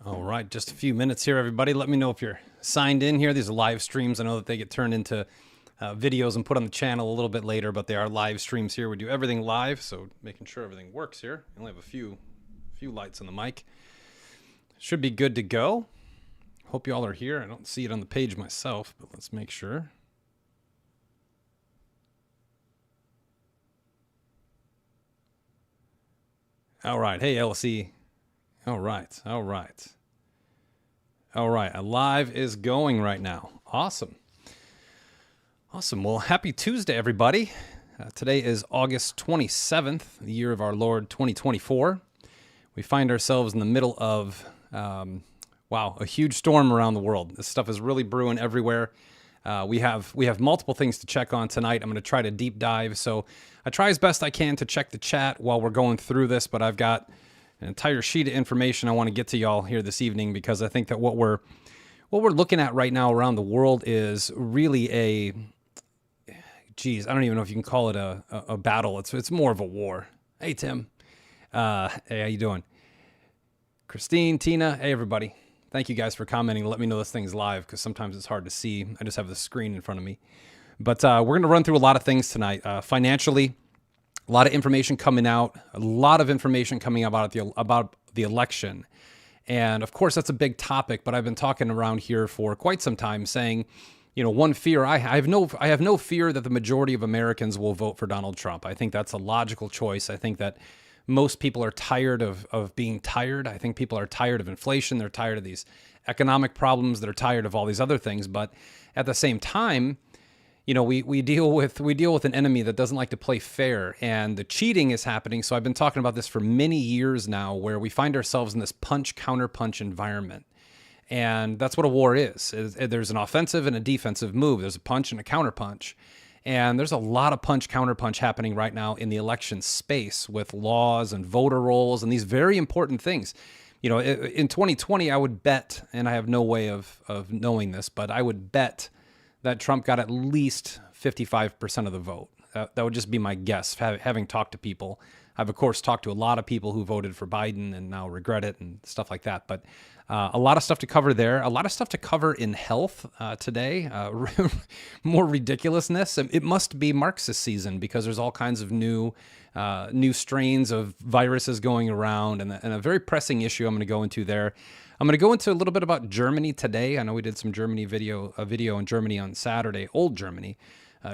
All right, just a few minutes here, everybody. Let me know if you're signed in here. These are live streams. I know that they get turned into videos and put on the channel a little bit later, but they are live streams here. We do everything live, so making sure everything works here. We only have a few lights on the mic. Should be good to go. Hope you all are here. I don't see it on the page myself, but let's make sure. All right. Hey, LC. All right. A live is going right now. Awesome. Well, happy Tuesday, everybody. Today is August 27th, the year of our Lord 2024. We find ourselves in the middle of, a huge storm around the world. This stuff is really brewing everywhere. We have multiple things to check on tonight. I'm going to try to deep dive. So I try as best I can to check the chat while we're going through this, but I've got an entire sheet of information I want to get to y'all here this evening, because I think that what we're looking at right now around the world is really I don't even know if you can call it a battle. It's more of a war. Hey, Tim. Hey, how you doing? Christine, Tina, hey, everybody. Thank you guys for commenting. Let me know this thing's live, because sometimes it's hard to see. I just have the screen in front of me. But we're going to run through a lot of things tonight. Financially, a lot of information coming out, a lot of information coming about the election. And of course, that's a big topic, but I've been talking around here for quite some time saying, one fear I have no fear that the majority of Americans will vote for Donald Trump. I think that's a logical choice. I think that most people are tired of being tired. I think people are tired of inflation. They're tired of these economic problems. They're tired of all these other things. But at the same time, we deal with an enemy that doesn't like to play fair, and the cheating is happening. So I've been talking about this for many years now, where we find ourselves in this punch-counterpunch environment. And that's what a war is. There's an offensive and a defensive move. There's a punch and a counterpunch. And there's a lot of punch-counterpunch happening right now in the election space with laws and voter rolls and these very important things. In 2020, I would bet, and I have no way of knowing this, but I would bet that Trump got at least 55% of the vote. That would just be my guess, having talked to people. I've, of course, talked to a lot of people who voted for Biden and now regret it and stuff like that. But a lot of stuff to cover there. A lot of stuff to cover in health today. More ridiculousness. It must be Marxist season, because there's all kinds of new strains of viruses going around, and a very pressing issue I'm going to go into there. I'm going to go into a little bit about Germany today. I know we did some Germany video in Germany on Saturday, old Germany.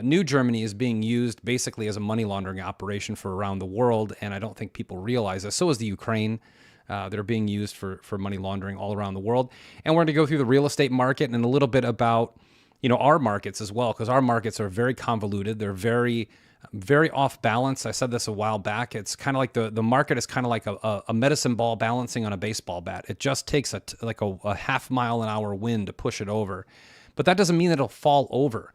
New Germany is being used basically as a money laundering operation for around the world, and I don't think people realize that. So is the Ukraine. They're being used for money laundering all around the world. And we're going to go through the real estate market and a little bit about, our markets as well, because our markets are very convoluted. They're very, very off balance. I said this a while back. It's kind of like the market is kind of like a medicine ball balancing on a baseball bat. It just takes a half mile an hour wind to push it over. But that doesn't mean that it'll fall over.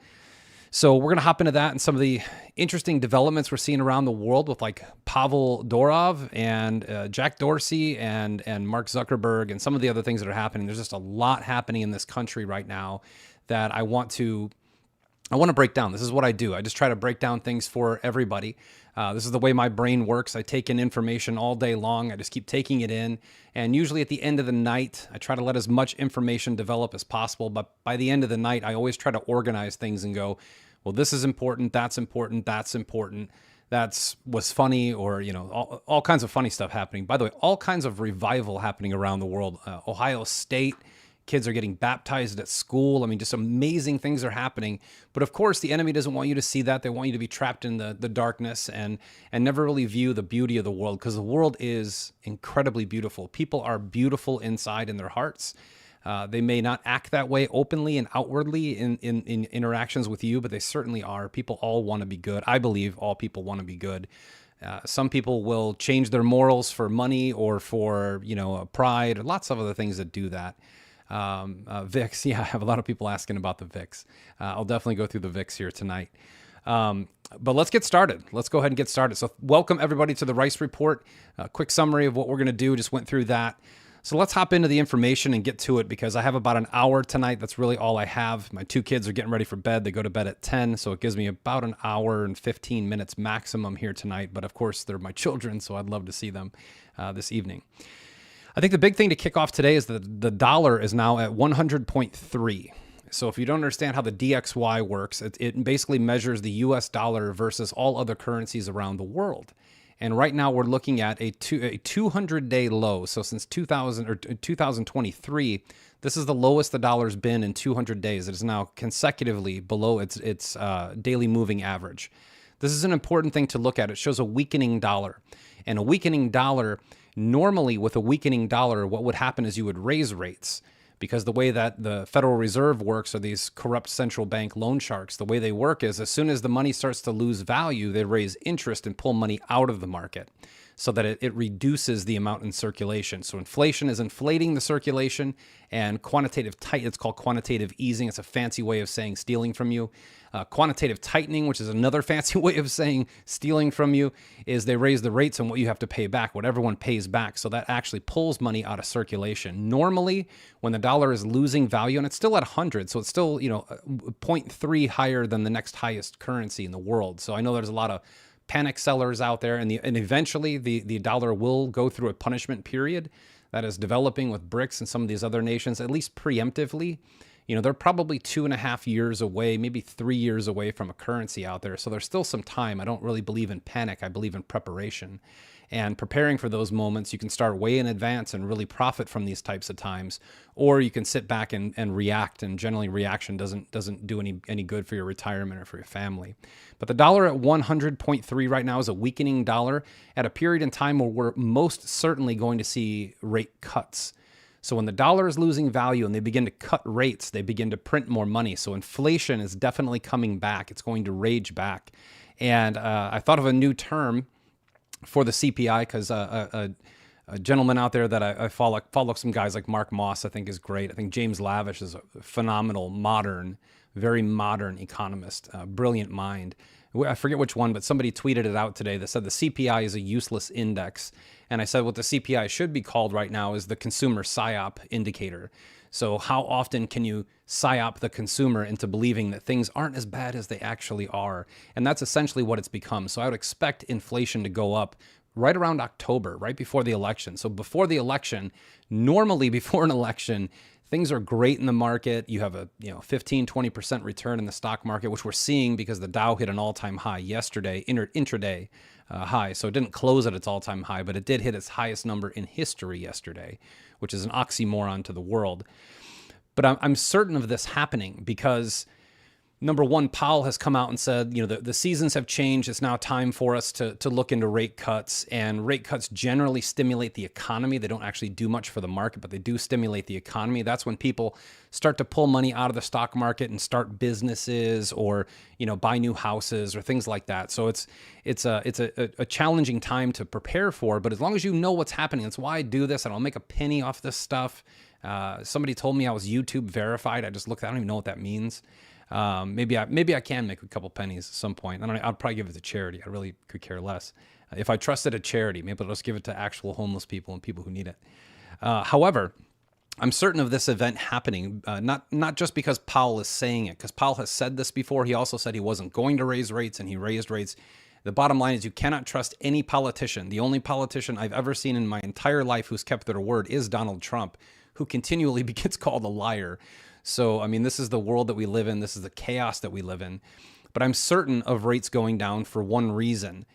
So we're going to hop into that and some of the interesting developments we're seeing around the world with like Pavel Durov and Jack Dorsey and Mark Zuckerberg and some of the other things that are happening. There's just a lot happening in this country right now that I want to break down. This is what I do. I just try to break down things for everybody. This is the way my brain works. I take in information all day long. I just keep taking it in. And usually at the end of the night, I try to let as much information develop as possible. But by the end of the night, I always try to organize things and go, well, this is important. That's important. That's important. Was funny, or, all kinds of funny stuff happening. By the way, all kinds of revival happening around the world. Ohio State. Kids are getting baptized at school. I mean, just amazing things are happening. But of course, the enemy doesn't want you to see that. They want you to be trapped in the darkness and never really view the beauty of the world, because the world is incredibly beautiful. People are beautiful inside in their hearts. They may not act that way openly and outwardly in interactions with you, but they certainly are. People all want to be good. I believe all people want to be good. Some people will change their morals for money or for, pride, or lots of other things that do that. VIX. Yeah, I have a lot of people asking about the VIX. I'll definitely go through the VIX here tonight. But let's get started. Let's go ahead and get started. So welcome everybody to the Rice Report. A quick summary of what we're going to do. Just went through that. So let's hop into the information and get to it, because I have about an hour tonight. That's really all I have. My two kids are getting ready for bed. They go to bed at 10, so it gives me about an hour and 15 minutes maximum here tonight. But of course, they're my children, so I'd love to see them this evening. I think the big thing to kick off today is that the dollar is now at 100.3. So if you don't understand how the DXY works, it basically measures the US dollar versus all other currencies around the world. And right now we're looking at a 200-day low. So since 2023, this is the lowest the dollar's been in 200 days. It is now consecutively below its daily moving average. This is an important thing to look at. It shows a weakening dollar. And a weakening dollar, normally with a weakening dollar, what would happen is you would raise rates. Because the way that the Federal Reserve works, or these corrupt central bank loan sharks, the way they work is as soon as the money starts to lose value, they raise interest and pull money out of the market so that it reduces the amount in circulation. So inflation is inflating the circulation, and it's called quantitative easing. It's a fancy way of saying stealing from you. Quantitative tightening, which is another fancy way of saying stealing from you, is they raise the rates on what you have to pay back, what everyone pays back. So that actually pulls money out of circulation. Normally, when the dollar is losing value, and it's still at 100, so it's still, 0.3 higher than the next highest currency in the world. So I know there's a lot of panic sellers out there, and eventually the dollar will go through a punishment period that is developing with BRICS and some of these other nations, at least preemptively. They're probably 2.5 years away, maybe 3 years away from a currency out there. So there's still some time. I don't really believe in panic. I believe in preparation. And preparing for those moments, you can start way in advance and really profit from these types of times. Or you can sit back and react. And generally, reaction doesn't do any good for your retirement or for your family. But the dollar at 100.3 right now is a weakening dollar at a period in time where we're most certainly going to see rate cuts. So when the dollar is losing value and they begin to cut rates, they begin to print more money. So inflation is definitely coming back. It's going to rage back. And I thought of a new term for the CPI because a gentleman out there that I follow some guys like Mark Moss, I think is great. I think James Lavish is a phenomenal, very modern economist, brilliant mind. I forget which one, but somebody tweeted it out today that said the CPI is a useless index. And I said what the CPI should be called right now is the consumer PSYOP indicator. So how often can you PSYOP the consumer into believing that things aren't as bad as they actually are? And that's essentially what it's become. So I would expect inflation to go up right around October, right before the election. So before the election, normally before an election, things are great in the market. You have a 15-20% return in the stock market, which we're seeing because the Dow hit an all-time high yesterday, intraday high. So it didn't close at its all-time high, but it did hit its highest number in history yesterday, which is an oxymoron to the world. But I'm certain of this happening because, number one, Powell has come out and said, the seasons have changed. It's now time for us to look into rate cuts. And rate cuts generally stimulate the economy. They don't actually do much for the market, but they do stimulate the economy. That's when people start to pull money out of the stock market and start businesses or, buy new houses or things like that. So it's a challenging time to prepare for. But as long as you know what's happening, that's why I do this. I don't make a penny off this stuff. Somebody told me I was YouTube verified. I don't even know what that means. Maybe I can make a couple pennies at some point. I'll probably give it to charity. I really could care less. If I trusted a charity, maybe I'll just give it to actual homeless people and people who need it. However, I'm certain of this event happening, not just because Powell is saying it, because Powell has said this before. He also said he wasn't going to raise rates, and he raised rates. The bottom line is you cannot trust any politician. The only politician I've ever seen in my entire life who's kept their word is Donald Trump, who continually gets called a liar. So, this is the world that we live in. This is the chaos that we live in. But I'm certain of rates going down for one reason: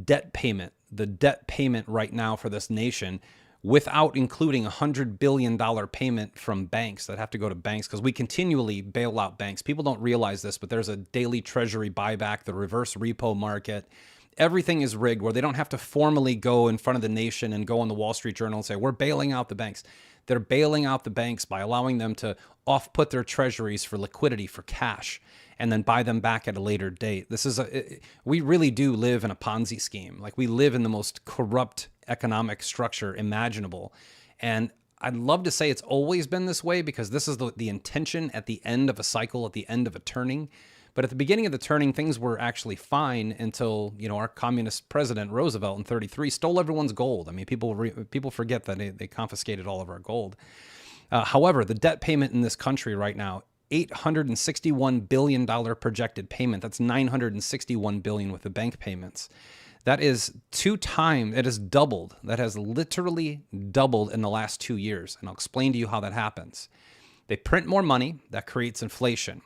debt payment. The debt payment right now for this nation, without including $100 billion payment from banks that have to go to banks, because we continually bail out banks. People don't realize this, but there's a daily treasury buyback, the reverse repo market. Everything is rigged where they don't have to formally go in front of the nation and go on the Wall Street Journal and say, we're bailing out the banks. They're bailing out the banks by allowing them to off-put their treasuries for liquidity, for cash, and then buy them back at a later date. We really do live in a Ponzi scheme. Like, we live in the most corrupt economic structure imaginable. And I'd love to say it's always been this way because this is the intention at the end of a cycle, at the end of a turning. But at the beginning of the turning, things were actually fine until, our communist president, Roosevelt, in 1933, stole everyone's gold. People forget that they confiscated all of our gold. However, the debt payment in this country right now, $861 billion projected payment. That's $961 billion with the bank payments. That is 2 times, it has doubled. That has literally doubled in the last 2 years. And I'll explain to you how that happens. They print more money, that creates inflation.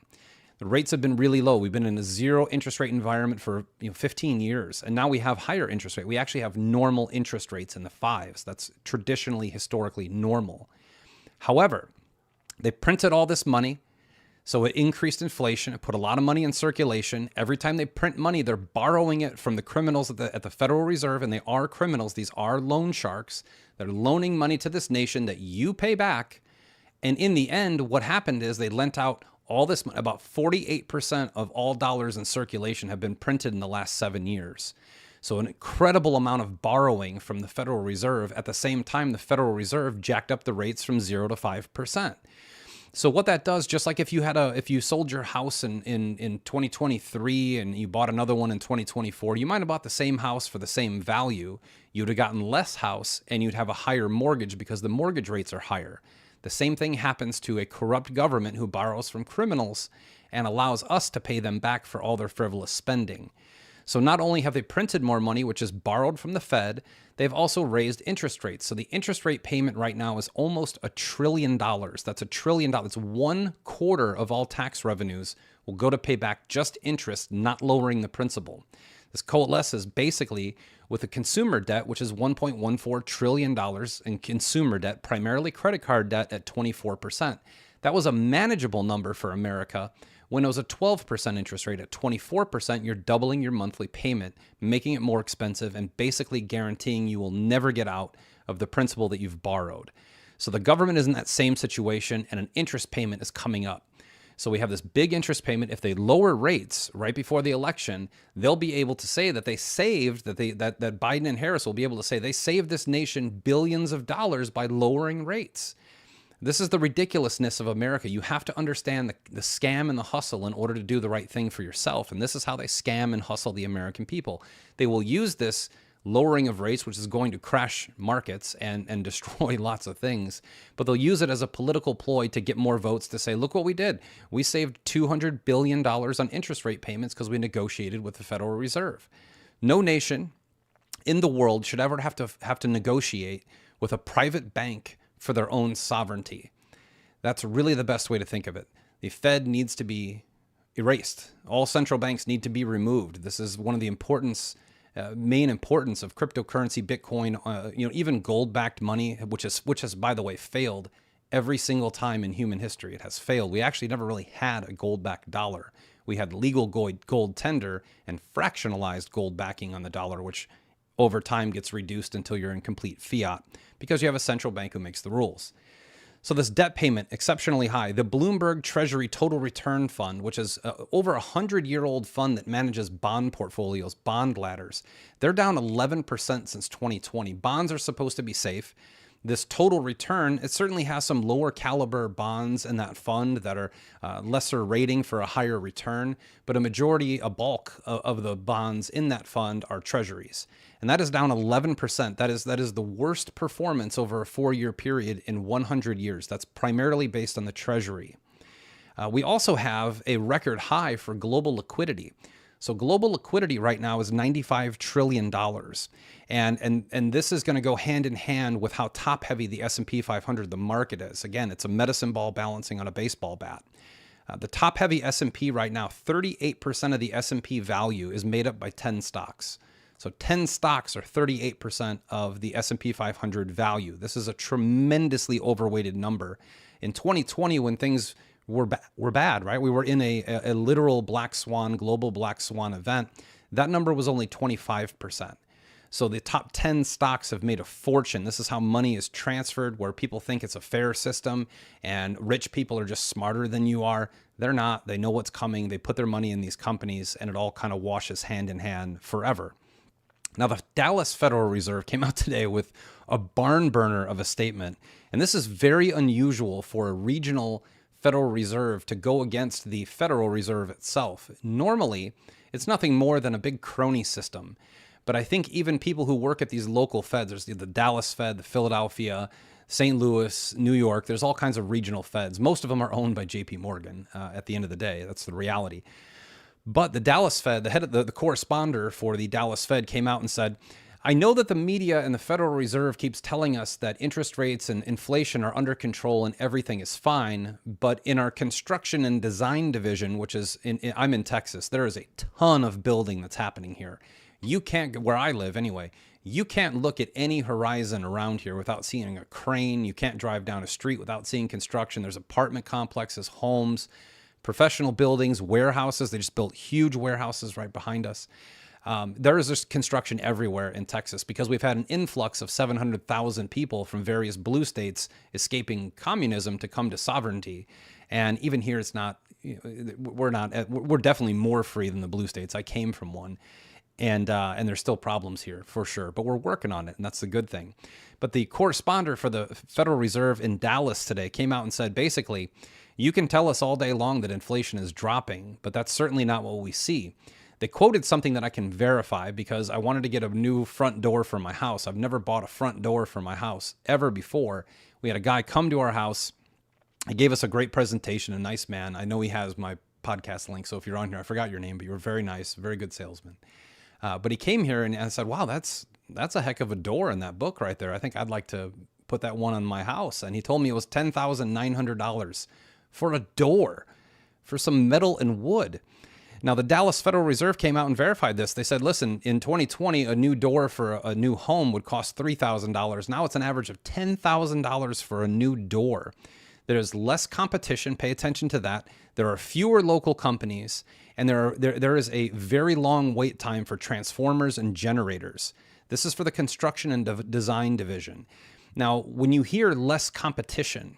The rates have been really low. We've been in a zero interest rate environment for 15 years, and now we have higher interest rate. We actually have normal interest rates in the fives. That's traditionally, historically normal. However, they printed all this money, so it increased inflation. It put a lot of money in circulation. Every time they print money, they're borrowing it from the criminals at the Federal Reserve, and they are criminals. These are loan sharks. They're loaning money to this nation that you pay back. And in the end, what happened is they lent out all this money. About 48% of all dollars in circulation have been printed in the last 7 years. So an incredible amount of borrowing from the Federal Reserve. At the same time, the Federal Reserve jacked up the rates from 0 to 5%. So what that does, just like if you sold your house in 2023 and you bought another one in 2024, you might have bought the same house for the same value. You'd have gotten less house and you'd have a higher mortgage because the mortgage rates are higher. The same thing happens to a corrupt government who borrows from criminals and allows us to pay them back for all their frivolous spending. So not only have they printed more money, which is borrowed from the Fed, they've also raised interest rates. So the interest rate payment right now is almost $1 trillion. That's $1 trillion. It's 1/4 of all tax revenues will go to pay back just interest, not lowering the principal. This coalesces basically with a consumer debt, which is $1.14 trillion in consumer debt, primarily credit card debt at 24%. That was a manageable number for America when it was a 12% interest rate. At 24%, you're doubling your monthly payment, making it more expensive and basically guaranteeing you will never get out of the principal that you've borrowed. So the government is in that same situation and an interest payment is coming up. So we have this big interest payment. If they lower rates right before the election, they'll be able to say that they saved, that Biden and Harris will be able to say they saved this nation billions of dollars by lowering rates. This is the ridiculousness of America. You have to understand the scam and the hustle in order to do the right thing for yourself. And this is how they scam and hustle the American people. They will use this lowering of rates, which is going to crash markets and destroy lots of things. But they'll use it as a political ploy to get more votes to say, look what we did. We saved $200 billion on interest rate payments because we negotiated with the Federal Reserve. No nation in the world should ever have to negotiate with a private bank for their own sovereignty. That's really the best way to think of it. The Fed needs to be erased. All central banks need to be removed. This is one of the main importance of cryptocurrency, Bitcoin, even gold-backed money, which has, by the way, failed every single time in human history. It has failed. We actually never really had a gold-backed dollar. We had legal gold tender and fractionalized gold backing on the dollar, which over time gets reduced until you're in complete fiat because you have a central bank who makes the rules. So this debt payment, exceptionally high. The Bloomberg Treasury Total Return Fund, which is over 100-year-old fund that manages bond portfolios, bond ladders, they're down 11% since 2020. Bonds are supposed to be safe. This total return, it certainly has some lower caliber bonds in that fund that are lesser rating for a higher return, but a bulk of the bonds in that fund are treasuries. And that is down 11%. That is the worst performance over a 4-year period in 100 years. That's primarily based on the treasury. We also have a record high for global liquidity. So global liquidity right now is $95 trillion. And this is going to go hand in hand with how top heavy the S&P 500, the market is. Again, it's a medicine ball balancing on a baseball bat. The top heavy S&P right now, 38% of the S&P value is made up by 10 stocks. So 10 stocks are 38% of the S&P 500 value. This is a tremendously overweighted number. In 2020, when things were bad, right? We were in a literal black swan, global black swan event. That number was only 25%. So the top 10 stocks have made a fortune. This is how money is transferred, where people think it's a fair system and rich people are just smarter than you are. They're not. They know what's coming. They put their money in these companies and it all kind of washes hand in hand forever. Now, the Dallas Federal Reserve came out today with a barn burner of a statement. And this is very unusual for a regional Federal Reserve to go against the Federal Reserve itself. Normally, it's nothing more than a big crony system. But I think even people who work at these local feds, there's the Dallas Fed, the Philadelphia, St. Louis, New York, there's all kinds of regional feds. Most of them are owned by JP Morgan at the end of the day. That's the reality. But the Dallas Fed, the head of the correspondent for the Dallas Fed came out and said, I know that the media and the Federal Reserve keeps telling us that interest rates and inflation are under control and everything is fine. But in our construction and design division, which is I'm in Texas, there is a ton of building that's happening here. You can't, where I live anyway, you can't look at any horizon around here without seeing a crane. You can't drive down a street without seeing construction. There's apartment complexes, homes, professional buildings, warehouses. They just built huge warehouses right behind us. There is just construction everywhere in Texas because we've had an influx of 700,000 people from various blue states escaping communism to come to sovereignty. And even here, it's not, we're definitely more free than the blue states. I came from one. And there's still problems here for sure, but we're working on it, and that's the good thing. But the correspondent for the Federal Reserve in Dallas today came out and said, basically, you can tell us all day long that inflation is dropping, but that's certainly not what we see. They quoted something that I can verify because I wanted to get a new front door for my house. I've never bought a front door for my house ever before. We had a guy come to our house. He gave us a great presentation, a nice man. I know he has my podcast link, so if you're on here, I forgot your name, but you were very nice, very good salesman. But he came here and I said, wow, that's a heck of a door in that book right there. I think I'd like to put that one on my house. And he told me it was $10,900 for a door, for some metal and wood. Now, the Dallas Federal Reserve came out and verified this. They said, listen, in 2020, a new door for a new home would cost $3,000. Now it's an average of $10,000 for a new door. There's less competition. Pay attention to that. There are fewer local companies, and there is a very long wait time for transformers and generators. This is for the construction and design division. Now, when you hear less competition,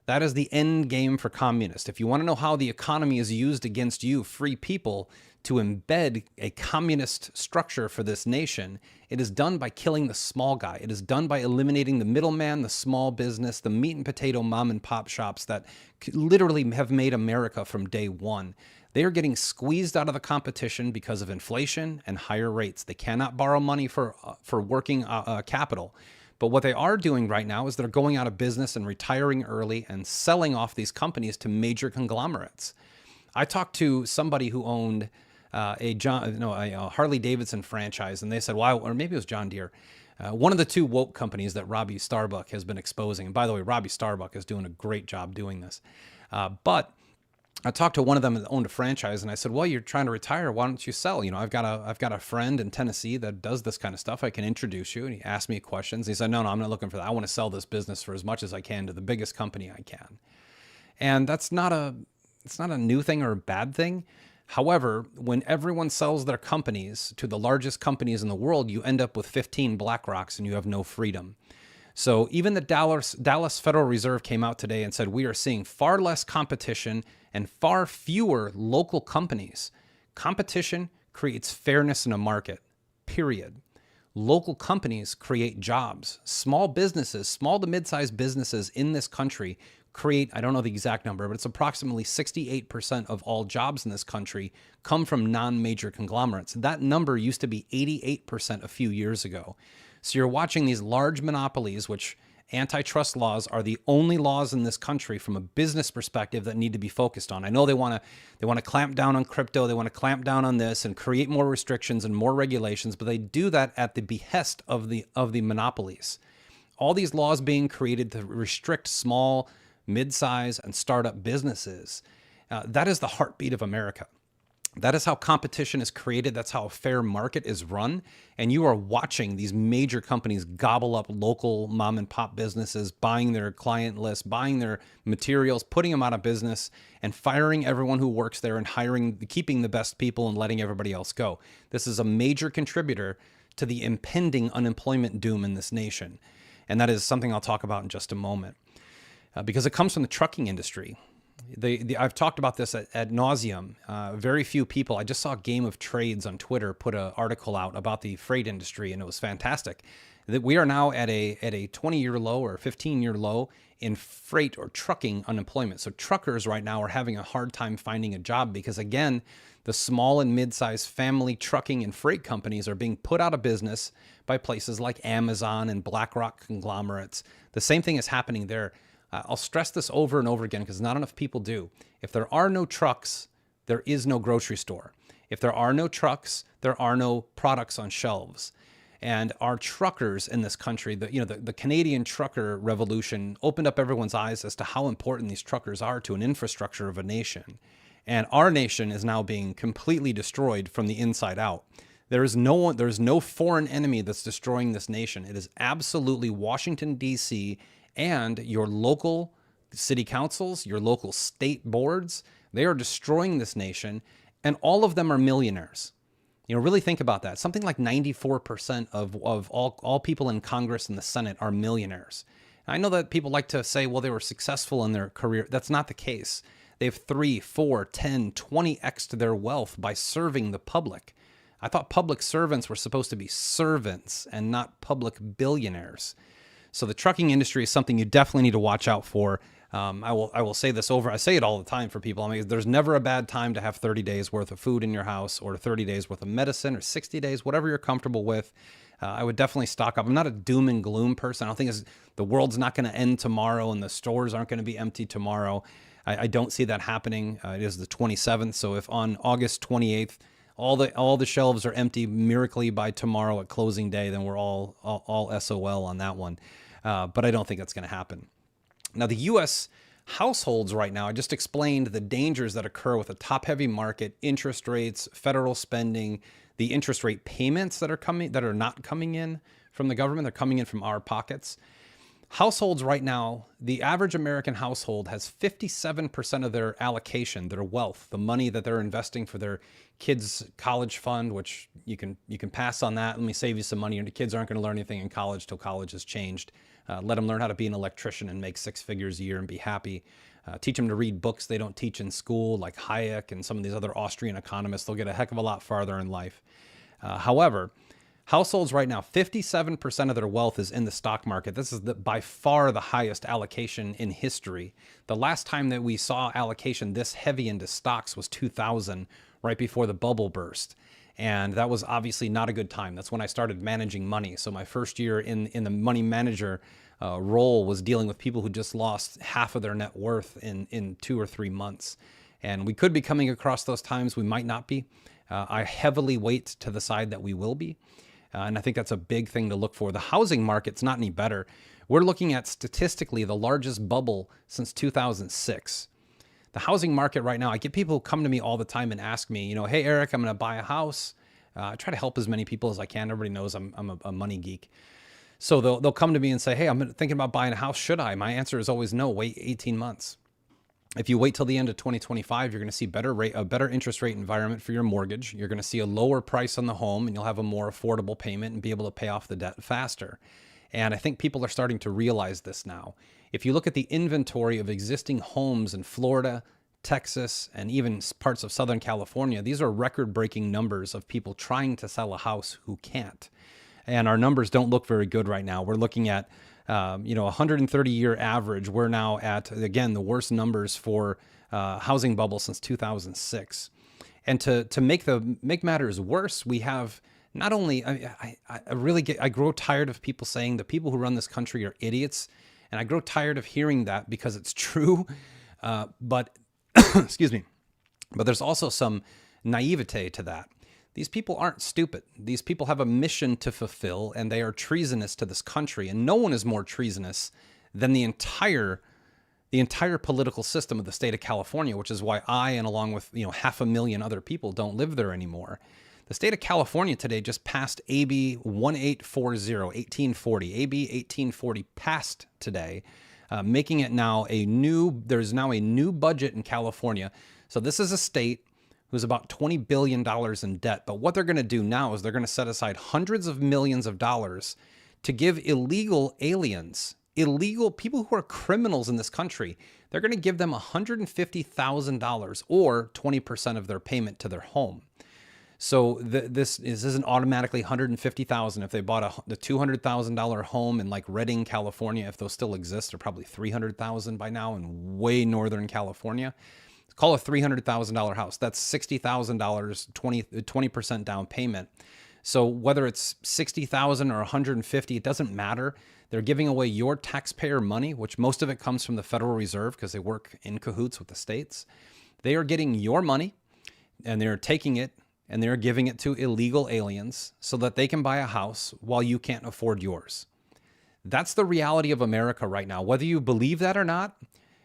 that is the end game for communists. If you want to know how the economy is used against you, free people, to embed a communist structure for this nation, it is done by killing the small guy. It is done by eliminating the middleman, the small business, the meat and potato mom and pop shops that literally have made America from day one. They are getting squeezed out of the competition because of inflation and higher rates. They cannot borrow money for working capital. But what they are doing right now is they're going out of business and retiring early and selling off these companies to major conglomerates. I talked to somebody who owned a Harley Davidson franchise, and they said, "Wow," or maybe it was John Deere, one of the two woke companies that Robbie Starbuck has been exposing. And by the way, Robbie Starbuck is doing a great job doing this. But I talked to one of them that owned a franchise, and I said, "Well, you're trying to retire. Why don't you sell? I've got a friend in Tennessee that does this kind of stuff. I can introduce you." And he asked me questions. He said, "No, I'm not looking for that. I want to sell this business for as much as I can to the biggest company I can." And it's not a new thing or a bad thing. However, when everyone sells their companies to the largest companies in the world, you end up with 15 BlackRocks and you have no freedom. So even the Dallas Federal Reserve came out today and said, we are seeing far less competition and far fewer local companies. Competition creates fairness in a market, period. Local companies create jobs. Small businesses, small to mid-sized businesses in this country create, I don't know the exact number, but it's approximately 68% of all jobs in this country come from non-major conglomerates. That number used to be 88% a few years ago. So you're watching these large monopolies, which antitrust laws are the only laws in this country from a business perspective that need to be focused on. I know they want to clamp down on crypto, they want to clamp down on this and create more restrictions and more regulations, but they do that at the behest of the monopolies. All these laws being created to restrict small, mid-size, and startup businesses. That is the heartbeat of America. That is how competition is created. That's how a fair market is run. And you are watching these major companies gobble up local mom and pop businesses, buying their client list, buying their materials, putting them out of business, and firing everyone who works there and keeping the best people and letting everybody else go. This is a major contributor to the impending unemployment doom in this nation. And that is something I'll talk about in just a moment. Because it comes from the trucking industry. I've talked about this ad nauseum. Very few people. I just saw Game of Trades on Twitter put an article out about the freight industry, and it was fantastic. That we are now at a 20-year low or 15-year low in freight or trucking unemployment. So truckers right now are having a hard time finding a job because, again, the small and mid-sized family trucking and freight companies are being put out of business by places like Amazon and BlackRock conglomerates. The same thing is happening there. I'll stress this over and over again because not enough people do. If there are no trucks, there is no grocery store. If there are no trucks, there are no products on shelves. And our truckers in this country, the Canadian trucker revolution opened up everyone's eyes as to how important these truckers are to an infrastructure of a nation. And our nation is now being completely destroyed from the inside out. There is no foreign enemy that's destroying this nation. It is absolutely Washington, D.C. and your local city councils, your local state boards. They are destroying this nation, and all of them are millionaires. Really think about that. Something like 94% of all people in Congress and the Senate are millionaires. And I know that people like to say, well, they were successful in their career. That's not the case. They have 3, 4, 10, 20x to their wealth by serving the public. I thought public servants were supposed to be servants and not public billionaires. So the trucking industry is something you definitely need to watch out for. I will say this over. I say it all the time for people. I mean, there's never a bad time to have 30 days worth of food in your house, or 30 days worth of medicine, or 60 days, whatever you're comfortable with. I would definitely stock up. I'm not a doom and gloom person. I don't think the world's not going to end tomorrow and the stores aren't going to be empty tomorrow. I don't see that happening. It is the 27th. So if on August 28th, all the shelves are empty miraculously by tomorrow at closing day, then we're all SOL on that one. But I don't think that's going to happen. Now, the U.S. households right now, I just explained the dangers that occur with a top-heavy market, interest rates, federal spending, the interest rate payments that are not coming in from the government. They're coming in from our pockets. Households right now, the average American household has 57% of their allocation, their wealth, the money that they're investing for their kids' college fund, which you can pass on that. Let me save you some money. Your kids aren't going to learn anything in college till college has changed. Let them learn how to be an electrician and make 6 figures a year and be happy. Teach them to read books they don't teach in school, like Hayek and some of these other Austrian economists. They'll get a heck of a lot farther in life. However, households right now, 57% of their wealth is in the stock market. This is by far the highest allocation in history. The last time that we saw allocation this heavy into stocks was 2000, right before the bubble burst. And that was obviously not a good time. That's when I started managing money. So my first year in the money manager role was dealing with people who just lost half of their net worth in 2 or 3 months. And we could be coming across those times. We might not be. I heavily weight to the side that we will be. And I think that's a big thing to look for. The housing market's not any better. We're looking at statistically the largest bubble since 2006. The housing market right now, I get people who come to me all the time and ask me, hey, Eric, I'm going to buy a house. I try to help as many people as I can. Everybody knows I'm a money geek. So they'll come to me and say, hey, I'm thinking about buying a house. Should I? My answer is always no, wait 18 months. If you wait till the end of 2025, you're going to see a better interest rate environment for your mortgage. You're going to see a lower price on the home, and you'll have a more affordable payment and be able to pay off the debt faster. And I think people are starting to realize this now. If you look at the inventory of existing homes in Florida, Texas, and even parts of Southern California, these are record-breaking numbers of people trying to sell a house who can't. And our numbers don't look very good right now. We're looking at 130-year average. We're now at, again, the worst numbers for housing bubble since 2006. And to make matters worse, we have not only, I grow tired of people saying the people who run this country are idiots. And I grow tired of hearing that because it's true. But excuse me, but there's also some naivete to that. These people aren't stupid. These people have a mission to fulfill, and they are treasonous to this country. And no one is more treasonous than the entire political system of the state of California, which is why I, and along with 500,000 other people, don't live there anymore. The state of California today just passed AB 1840. AB 1840 passed today, making it now there's now a new budget in California. So this is a state who's about $20 billion in debt. But what they're going to do now is they're going to set aside hundreds of millions of dollars to give illegal aliens, illegal people who are criminals in this country, they're going to give them $150,000 or 20% of their payment to their home. So this isn't automatically $150,000. If they bought the $200,000 home in like Redding, California, if those still exist, they're probably $300,000 by now in way northern California. Call a $300,000 house. That's $60,000, 20% down payment. So whether it's $60,000 or $150,000, it doesn't matter. They're giving away your taxpayer money, which most of it comes from the Federal Reserve because they work in cahoots with the states. They are getting your money and they're taking it and they're giving it to illegal aliens so that they can buy a house while you can't afford yours. That's the reality of America right now. Whether you believe that or not,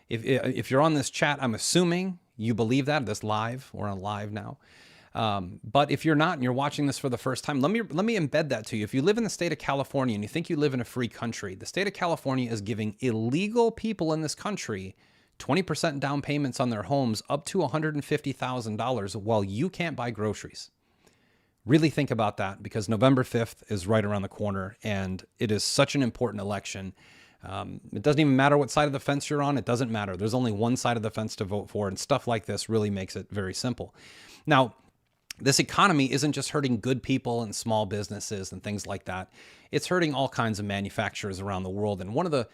if you're on this chat, I'm assuming you believe that. This live, we're on live now. But if you're not and you're watching this for the first time, let me embed that to you. If you live in the state of California and you think you live in a free country, the state of California is giving illegal people in this country 20% down payments on their homes up to $150,000 while you can't buy groceries. Really think about that, because November 5th is right around the corner, and it is such an important election. It doesn't even matter what side of the fence you're on. It doesn't matter. There's only one side of the fence to vote for, and stuff like this really makes it very simple. Now, this economy isn't just hurting good people and small businesses and things like that. It's hurting all kinds of manufacturers around the world. And one of the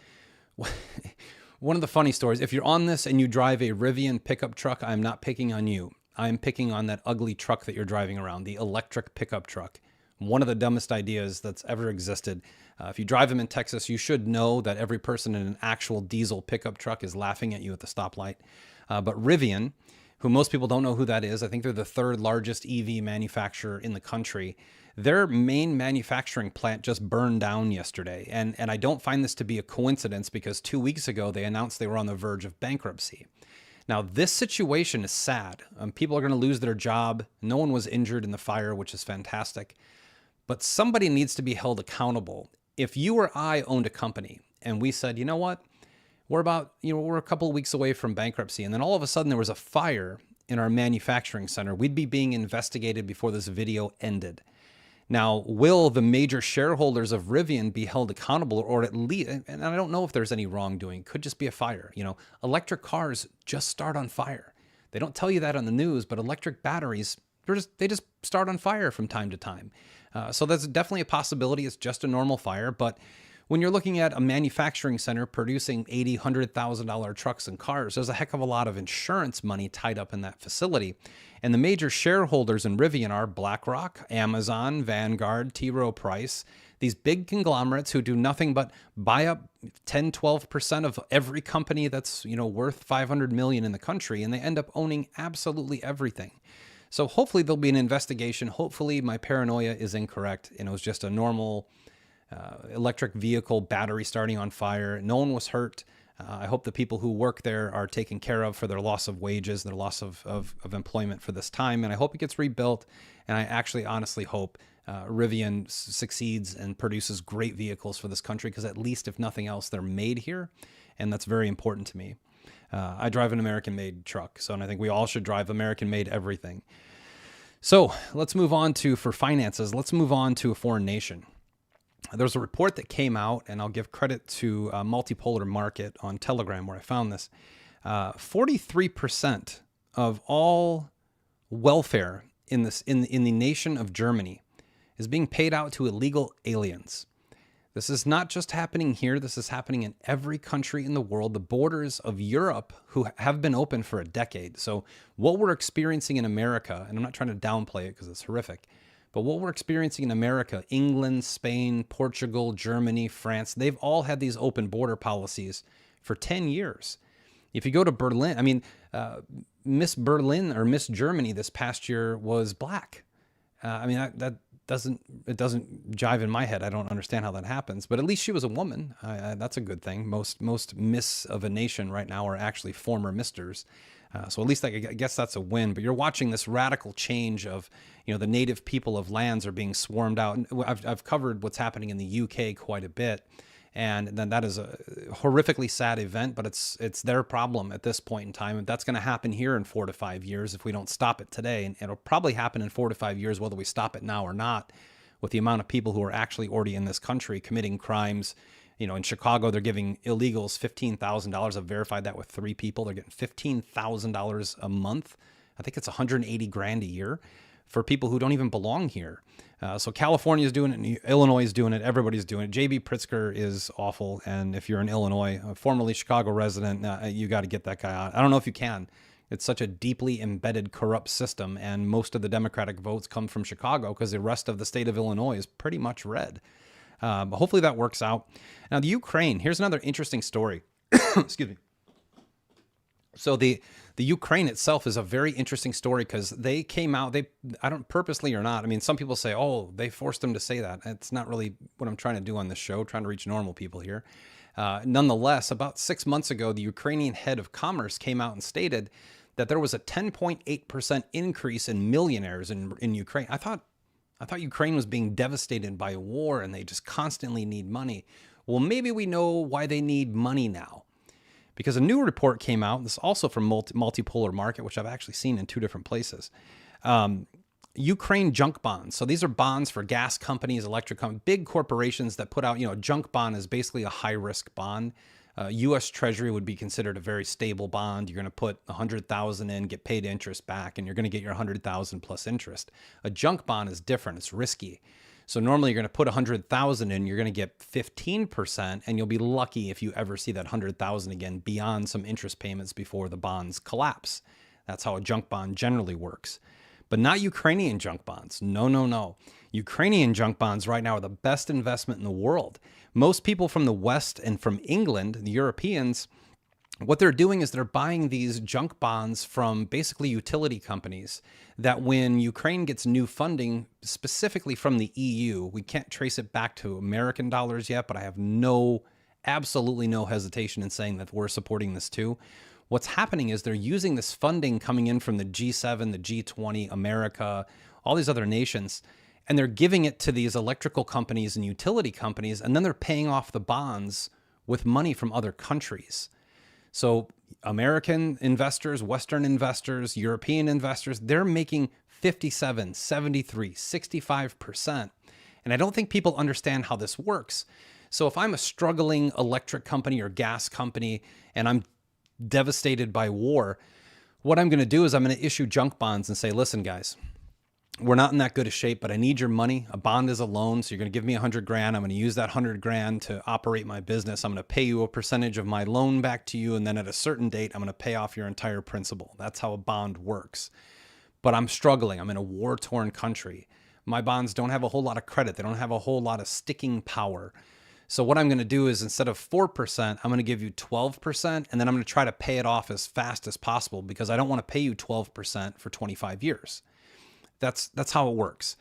funny stories, if you're on this and you drive a Rivian pickup truck, I'm not picking on you. I'm picking on that ugly truck that you're driving around, the electric pickup truck. One of the dumbest ideas that's ever existed. If you drive them in Texas, you should know that every person in an actual diesel pickup truck is laughing at you at the stoplight. But Rivian, who most people don't know who that is, I think they're the third largest EV manufacturer in the country. Their main manufacturing plant just burned down yesterday. And I don't find this to be a coincidence, because 2 weeks ago, they announced they were on the verge of bankruptcy. Now, this situation is sad. People are going to lose their job. No one was injured in the fire, which is fantastic. But somebody needs to be held accountable. If you or I owned a company and we said, you know what, we're a couple of weeks away from bankruptcy, and then all of a sudden there was a fire in our manufacturing center, we'd be being investigated before this video ended. Now, will the major shareholders of Rivian be held accountable, or at least, and I don't know if there's any wrongdoing, could just be a fire. Electric cars just start on fire. They don't tell you that on the news, but electric batteries, they just start on fire from time to time. So that's definitely a possibility. It's just a normal fire. But when you're looking at a manufacturing center producing $80,000, $100,000 trucks and cars, there's a heck of a lot of insurance money tied up in that facility. And the major shareholders in Rivian are BlackRock, Amazon, Vanguard, T. Rowe Price, these big conglomerates who do nothing but buy up 10, 12% of every company that's, worth $500 million in the country, and they end up owning absolutely everything. So hopefully there'll be an investigation. Hopefully my paranoia is incorrect, and it was just a normal electric vehicle battery starting on fire. No one was hurt. I hope the people who work there are taken care of for their loss of wages, their loss of employment for this time. And I hope it gets rebuilt. And I actually honestly hope Rivian succeeds and produces great vehicles for this country, because at least, if nothing else, they're made here. And that's very important to me. I drive an American-made truck, and I think we all should drive American-made everything. So let's move on for finances, let's move on to a foreign nation. There's a report that came out, and I'll give credit to Multipolar Market on Telegram, where I found this. 43% of all welfare in the nation of Germany is being paid out to illegal aliens. This is not just happening here. This is happening in every country in the world. The borders of Europe, who have been open for a decade. So what we're experiencing in America, and I'm not trying to downplay it because it's horrific, but what we're experiencing in America, England, Spain, Portugal, Germany, France, they've all had these open border policies for 10 years. If you go to Berlin, Miss Berlin or Miss Germany this past year was black. That doesn't jive in my head. I don't understand how that happens, but at least she was a woman. That's a good thing. Most Miss of a nation right now are actually former Misters. So at least I guess that's a win. But you're watching this radical change of, the native people of lands are being swarmed out. And I've covered what's happening in the UK quite a bit. And then that is a horrifically sad event, but it's their problem at this point in time. And that's going to happen here in 4 to 5 years if we don't stop it today. And it'll probably happen in 4 to 5 years, whether we stop it now or not, with the amount of people who are actually already in this country committing crimes. In Chicago, they're giving illegals $15,000. I've verified that with 3 people. They're getting $15,000 a month. I think it's $180,000 a year for people who don't even belong here. So California is doing it, Illinois is doing it, everybody's doing it. J.B. Pritzker is awful, and if you're in Illinois, a formerly Chicago resident, you got to get that guy out. I don't know if you can. It's such a deeply embedded, corrupt system, and most of the Democratic votes come from Chicago because the rest of the state of Illinois is pretty much red. But hopefully that works out. Now, the Ukraine, here's another interesting story. Excuse me. So the Ukraine itself is a very interesting story because they came out, I don't purposely or not. I mean, some people say, oh, they forced them to say that. It's not really what I'm trying to do on this show, trying to reach normal people here. Nonetheless, about 6 months ago, the Ukrainian head of commerce came out and stated that there was a 10.8% increase in millionaires in Ukraine. I thought Ukraine was being devastated by a war and they just constantly need money. Well, maybe we know why they need money now. Because a new report came out, this is also from Multipolar Market, which I've actually seen in 2 different places. Ukraine junk bonds. So these are bonds for gas companies, electric companies, big corporations that put out, a junk bond is basically a high risk bond. U.S. Treasury would be considered a very stable bond. You're going to put $100,000 in, get paid interest back, and you're going to get your $100,000 plus interest. A junk bond is different. It's risky. So normally you're going to put $100,000 in, you're going to get 15%, and you'll be lucky if you ever see that $100,000 again beyond some interest payments before the bonds collapse. That's how a junk bond generally works. But not Ukrainian junk bonds. No, no, no. Ukrainian junk bonds right now are the best investment in the world. Most people from the West and from England, the Europeans, what they're doing is they're buying these junk bonds from basically utility companies that when Ukraine gets new funding, specifically from the EU, we can't trace it back to American dollars yet, but I have absolutely no hesitation in saying that we're supporting this too. What's happening is they're using this funding coming in from the G7, the G20, America, all these other nations, and they're giving it to these electrical companies and utility companies, and then they're paying off the bonds with money from other countries. So American investors, Western investors, European investors, they're making 57, 73, 65%. And I don't think people understand how this works. So if I'm a struggling electric company or gas company and I'm devastated by war, what I'm going to do is I'm going to issue junk bonds and say, listen, guys, we're not in that good a shape, but I need your money. A bond is a loan. So you're going to give me $100,000. I'm going to use that $100,000 to operate my business. I'm going to pay you a percentage of my loan back to you. And then at a certain date, I'm going to pay off your entire principal. That's how a bond works. But I'm struggling. I'm in a war-torn country. My bonds don't have a whole lot of credit. They don't have a whole lot of sticking power. So what I'm going to do is instead of 4%, I'm going to give you 12%. And then I'm going to try to pay it off as fast as possible because I don't want to pay you 12% for 25 years. That's how it works.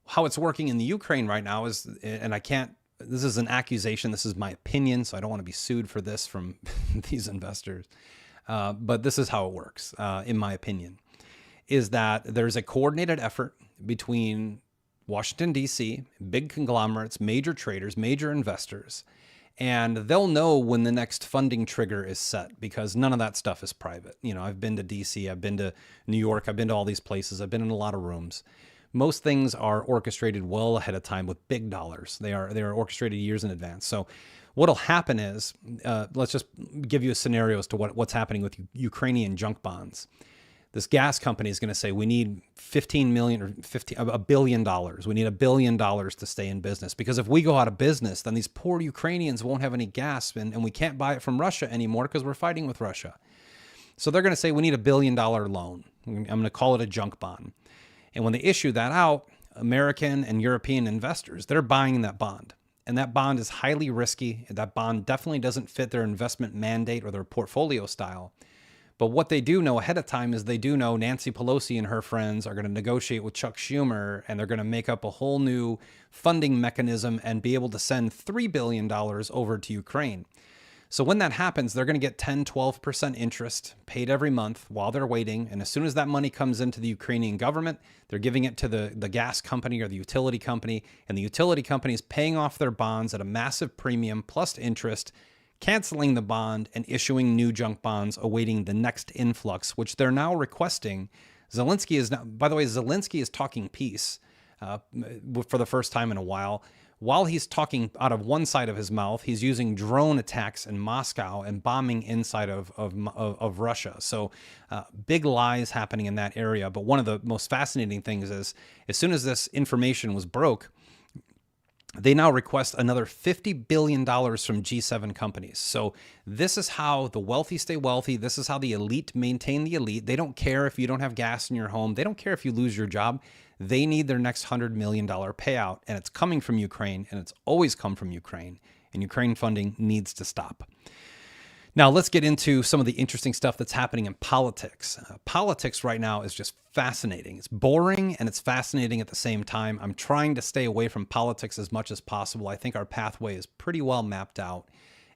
How it's working in the Ukraine right now is, and this is an accusation, this is my opinion, so I don't want to be sued for this from these investors. But this is how it works, in my opinion, is that there's a coordinated effort between Washington, D.C., big conglomerates, major traders, major investors, and they'll know when the next funding trigger is set because none of that stuff is private. I've been to DC, I've been to New York, I've been to all these places, I've been in a lot of rooms. Most things are orchestrated well ahead of time with big dollars. They are orchestrated years in advance. So what'll happen is, let's just give you a scenario as to what's happening with Ukrainian junk bonds. This gas company is going to say, we need $15 million or $1 billion. We need $1 billion to stay in business. Because if we go out of business, then these poor Ukrainians won't have any gas and we can't buy it from Russia anymore because we're fighting with Russia. So they're going to say, we need $1 billion loan. I'm going to call it a junk bond. And when they issue that out, American and European investors, they're buying that bond. And that bond is highly risky. That bond definitely doesn't fit their investment mandate or their portfolio style. But what they do know ahead of time is they do know Nancy Pelosi and her friends are going to negotiate with Chuck Schumer, and they're going to make up a whole new funding mechanism and be able to send $3 billion over to Ukraine. So when that happens, they're going to get 10, 12% interest paid every month while they're waiting. And as soon as that money comes into the Ukrainian government, they're giving it to the gas company or the utility company, and the utility company is paying off their bonds at a massive premium plus interest, canceling the bond and issuing new junk bonds awaiting the next influx, which they're now requesting. Zelensky is talking peace for the first time in a while. While he's talking out of one side of his mouth, he's using drone attacks in Moscow and bombing inside of Russia. So big lies happening in that area. But one of the most fascinating things is as soon as this information was broke, they now request another $50 billion from G7 companies. So this is how the wealthy stay wealthy. This is how the elite maintain the elite. They don't care if you don't have gas in your home. They don't care if you lose your job. They need their next $100 million payout, and it's coming from Ukraine, and it's always come from Ukraine, and Ukraine funding needs to stop. Now, let's get into some of the interesting stuff that's happening in politics. Politics right now is just fascinating. It's boring and it's fascinating at the same time. I'm trying to stay away from politics as much as possible. I think our pathway is pretty well mapped out.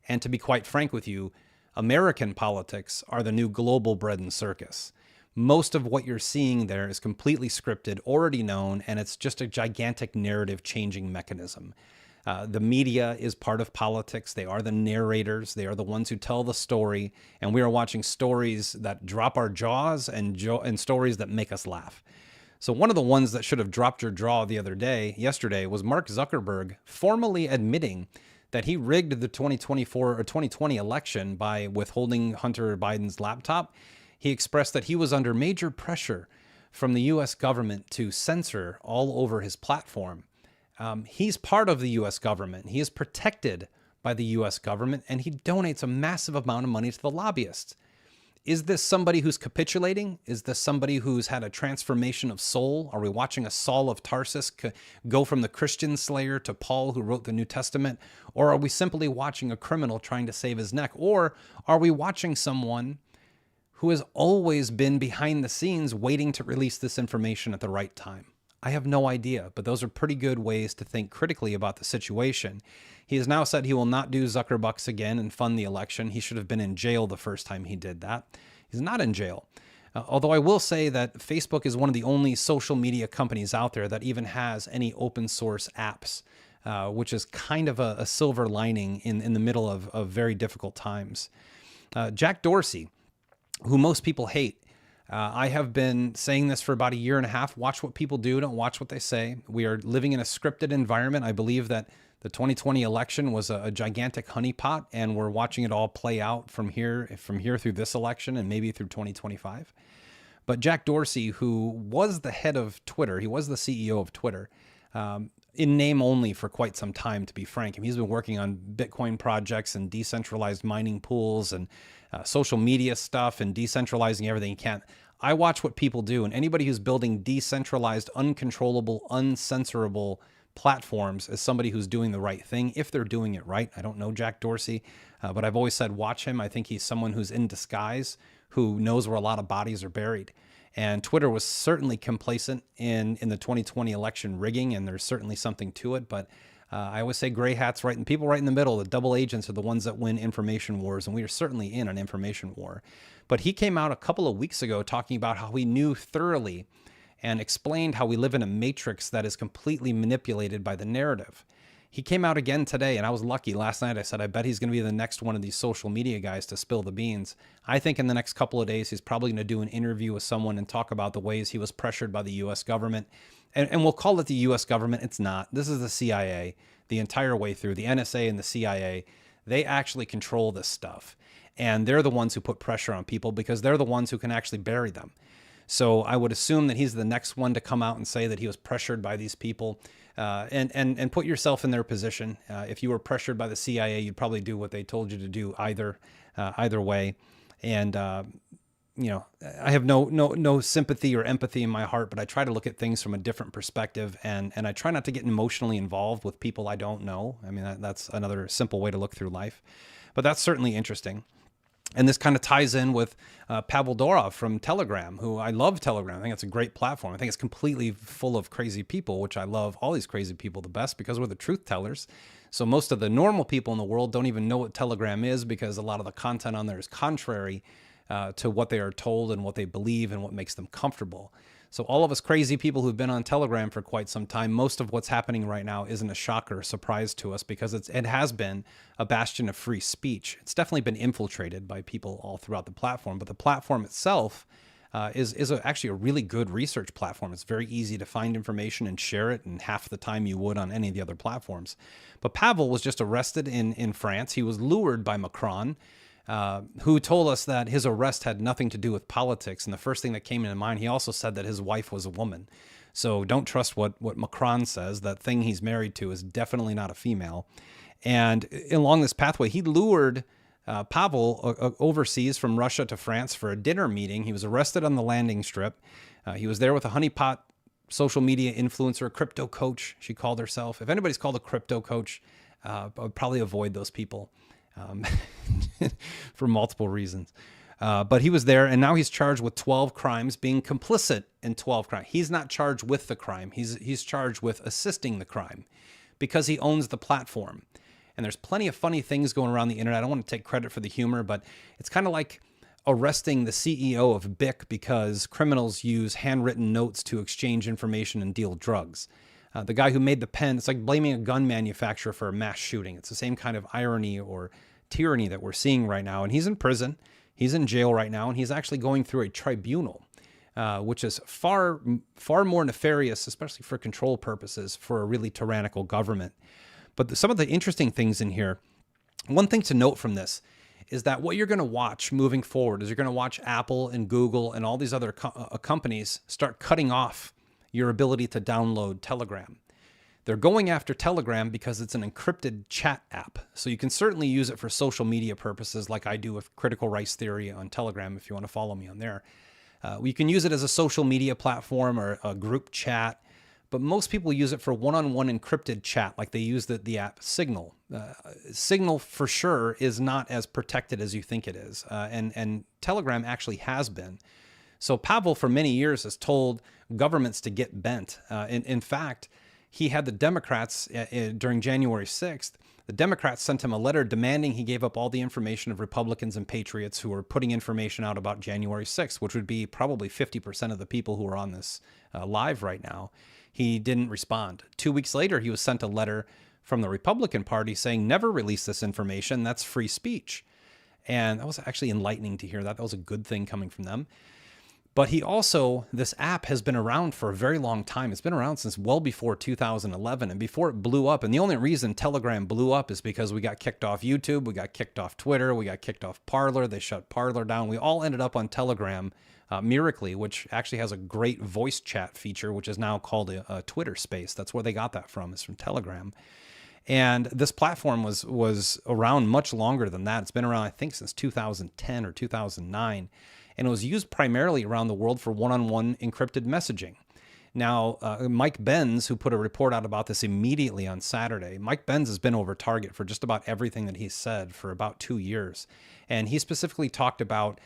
And to be quite frank with you, American politics are the new global bread and circus. Most of what you're seeing there is completely scripted, already known, and it's just a gigantic narrative changing mechanism. The media is part of politics. They are the narrators. They are the ones who tell the story. And we are watching stories that drop our jaws and stories that make us laugh. So one of the ones that should have dropped your jaw yesterday, was Mark Zuckerberg formally admitting that he rigged the 2024 or 2020 election by withholding Hunter Biden's laptop. He expressed that he was under major pressure from the U.S. government to censor all over his platform. He's part of the U.S. government. He is protected by the U.S. government, and he donates a massive amount of money to the lobbyists. Is this somebody who's capitulating? Is this somebody who's had a transformation of soul? Are we watching a Saul of Tarsus go from the Christian slayer to Paul, who wrote the New Testament? Or are we simply watching a criminal trying to save his neck? Or are we watching someone who has always been behind the scenes waiting to release this information at the right time? I have no idea, but those are pretty good ways to think critically about the situation. He has now said he will not do Zuckerbucks again and fund the election. He should have been in jail the first time he did that. He's not in jail. Although I will say that Facebook is one of the only social media companies out there that even has any open source apps, which is kind of a silver lining in the middle of very difficult times. Jack Dorsey, who most people hate, I have been saying this for about a year and a half. Watch what people do, don't watch what they say. We are living in a scripted environment. I believe that the 2020 election was a gigantic honeypot, and we're watching it all play out from here through this election and maybe through 2025. But Jack Dorsey, who was the head of Twitter, he was the CEO of Twitter, in name only for quite some time, to be frank. I mean, he's been working on Bitcoin projects and decentralized mining pools and social media stuff and decentralizing everything he can. I watch what people do, and anybody who's building decentralized, uncontrollable, uncensorable platforms is somebody who's doing the right thing, if they're doing it right. I don't know Jack Dorsey, but I've always said watch him. I think he's someone who's in disguise, who knows where a lot of bodies are buried. And Twitter was certainly complacent in the 2020 election rigging, and there's certainly something to it. But I always say gray hats, right? And people right in the middle, the double agents, are the ones that win information wars, and we are certainly in an information war. But he came out a couple of weeks ago talking about how he knew thoroughly and explained how we live in a matrix that is completely manipulated by the narrative. He came out again today, and I was lucky. Last night I said, I bet he's going to be the next one of these social media guys to spill the beans. I think in the next couple of days, he's probably going to do an interview with someone and talk about the ways he was pressured by the U.S. government. And we'll call it the U.S. government. It's not. This is the CIA the entire way through. The NSA and the CIA, they actually control this stuff. And they're the ones who put pressure on people because they're the ones who can actually bury them. So I would assume that he's the next one to come out and say that he was pressured by these people. And put yourself in their position. If you were pressured by the CIA, you'd probably do what they told you to do either way. And I have no sympathy or empathy in my heart, but I try to look at things from a different perspective, and I try not to get emotionally involved with people I don't know. I mean, that's another simple way to look through life. But that's certainly interesting. And this kind of ties in with Pavel Durov from Telegram, who I love Telegram. I think it's a great platform. I think it's completely full of crazy people, which I love all these crazy people the best because we're the truth tellers. So most of the normal people in the world don't even know what Telegram is because a lot of the content on there is contrary to what they are told and what they believe and what makes them comfortable. So all of us crazy people who've been on Telegram for quite some time, most of what's happening right now isn't a shock or a surprise to us because it has been a bastion of free speech. It's definitely been infiltrated by people all throughout the platform, but the platform itself is actually a really good research platform. It's very easy to find information and share it in half the time you would on any of the other platforms. But Pavel was just arrested in France. He was lured by Macron, who told us that his arrest had nothing to do with politics. And the first thing that came into mind, he also said that his wife was a woman. So don't trust what Macron says. That thing he's married to is definitely not a female. And along this pathway, he lured Pavel overseas from Russia to France for a dinner meeting. He was arrested on the landing strip. He was there with a honeypot social media influencer, crypto coach, she called herself. If anybody's called a crypto coach, I would probably avoid those people. for multiple reasons. But he was there, and now he's charged with 12 crimes, being complicit in 12 crimes. He's not charged with the crime. He's charged with assisting the crime because he owns the platform. And there's plenty of funny things going around the internet. I don't want to take credit for the humor, but it's kind of like arresting the CEO of BIC because criminals use handwritten notes to exchange information and deal drugs. The guy who made the pen, it's like blaming a gun manufacturer for a mass shooting. It's the same kind of irony or tyranny that we're seeing right now. And he's in prison. He's in jail right now, and he's actually going through a tribunal, which is far more nefarious, especially for control purposes, for a really tyrannical government. But some of the interesting things in here, one thing to note from this is that what you're going to watch moving forward is you're going to watch Apple and Google and all these other companies start cutting off your ability to download Telegram. They're going after Telegram because it's an encrypted chat app. So you can certainly use it for social media purposes like I do with Critical Race Theory on Telegram if you want to follow me on there. You can use it as a social media platform or a group chat, but most people use it for one-on-one encrypted chat like they use the app Signal. Signal for sure is not as protected as you think it is, and Telegram actually has been. So Pavel for many years has told governments to get bent. In fact, he had the Democrats during January 6th. The Democrats sent him a letter demanding he gave up all the information of Republicans and patriots who were putting information out about January 6th, which would be probably 50% of the people who are on this live right now. He didn't respond. 2 weeks later, he was sent a letter from the Republican Party saying, never release this information. That's free speech. And that was actually enlightening to hear that. That was a good thing coming from them. But he also, this app has been around for a very long time. It's been around since well before 2011 and before it blew up. And the only reason Telegram blew up is because we got kicked off YouTube, we got kicked off Twitter, we got kicked off Parler. They shut Parler down. We all ended up on Telegram, Miraculously, which actually has a great voice chat feature, which is now called a Twitter space. That's where they got that from, is from Telegram. And this platform was around much longer than that. It's been around, I think, since 2010 or 2009. And it was used primarily around the world for one-on-one encrypted messaging. Now, Mike Benz, who put a report out about this immediately on Saturday, Mike Benz has been over target for just about everything that he's said for about 2 years. And he specifically talked about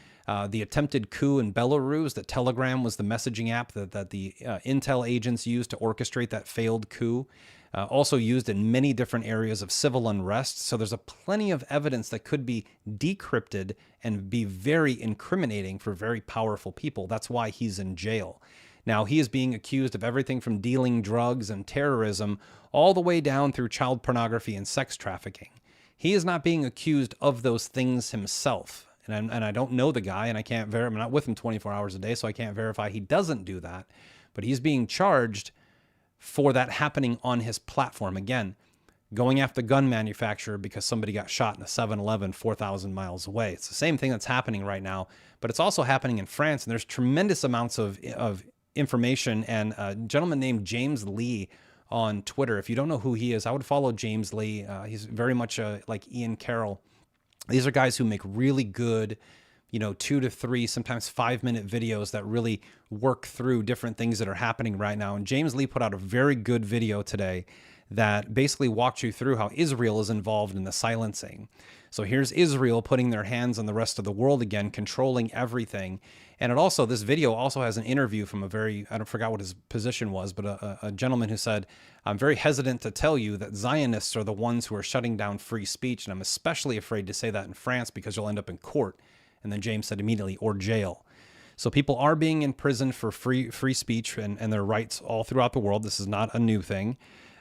the attempted coup in Belarus, that Telegram was the messaging app that the intel agents used to orchestrate that failed coup. Also used in many different areas of civil unrest. So there's plenty of evidence that could be decrypted and be very incriminating for very powerful people. That's why he's in jail. Now, he is being accused of everything from dealing drugs and terrorism all the way down through child pornography and sex trafficking. He is not being accused of those things himself. And I don't know the guy, and I can't verify. I'm not with him 24 hours a day, so I can't verify he doesn't do that. But he's being charged for that happening on his platform. Again, going after the gun manufacturer because somebody got shot in a 7-Eleven 4,000 miles away. It's the same thing that's happening right now, but it's also happening in France, and there's tremendous amounts of information. And a gentleman named James Lee on Twitter, if you don't know who he is, I would follow James Lee. He's very much like Ian Carroll. These are guys who make really good 2 to 3, sometimes 5-minute videos that really work through different things that are happening right now. And James Lee put out a very good video today that basically walks you through how Israel is involved in the silencing. So here's Israel putting their hands on the rest of the world again, controlling everything. And this video also has an interview from I forgot what his position was, but a gentleman who said, I'm very hesitant to tell you that Zionists are the ones who are shutting down free speech. And I'm especially afraid to say that in France because you'll end up in court. And then James said immediately, or jail. So people are being imprisoned for free speech and their rights all throughout the world. This is not a new thing.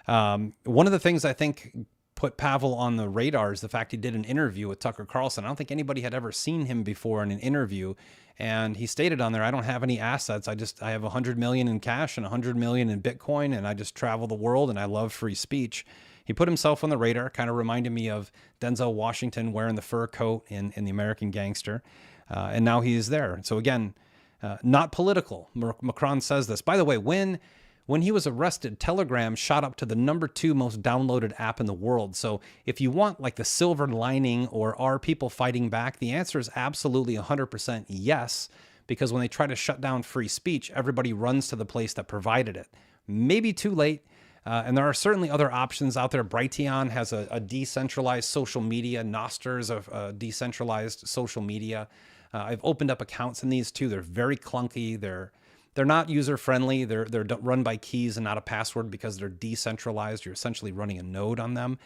One of the things I think put Pavel on the radar is the fact he did an interview with Tucker Carlson. I don't think anybody had ever seen him before in an interview. And he stated on there, I don't have any assets. I have 100 million in cash and 100 million in Bitcoin, and I just travel the world and I love free speech. He put himself on the radar, kind of reminded me of Denzel Washington wearing the fur coat in The American Gangster. And now he is there. So again, not political. Macron says this. By the way, when he was arrested, Telegram shot up to the #2 most downloaded app in the world. So if you want like the silver lining or are people fighting back, the answer is absolutely 100% yes, because when they try to shut down free speech, everybody runs to the place that provided it. Maybe too late. And there are certainly other options out there. Brighteon has a decentralized social media. Nostr is a decentralized social media. I've opened up accounts in these too. They're very clunky. They're not user friendly. They're run by keys and not a password because they're decentralized. You're essentially running a node on them.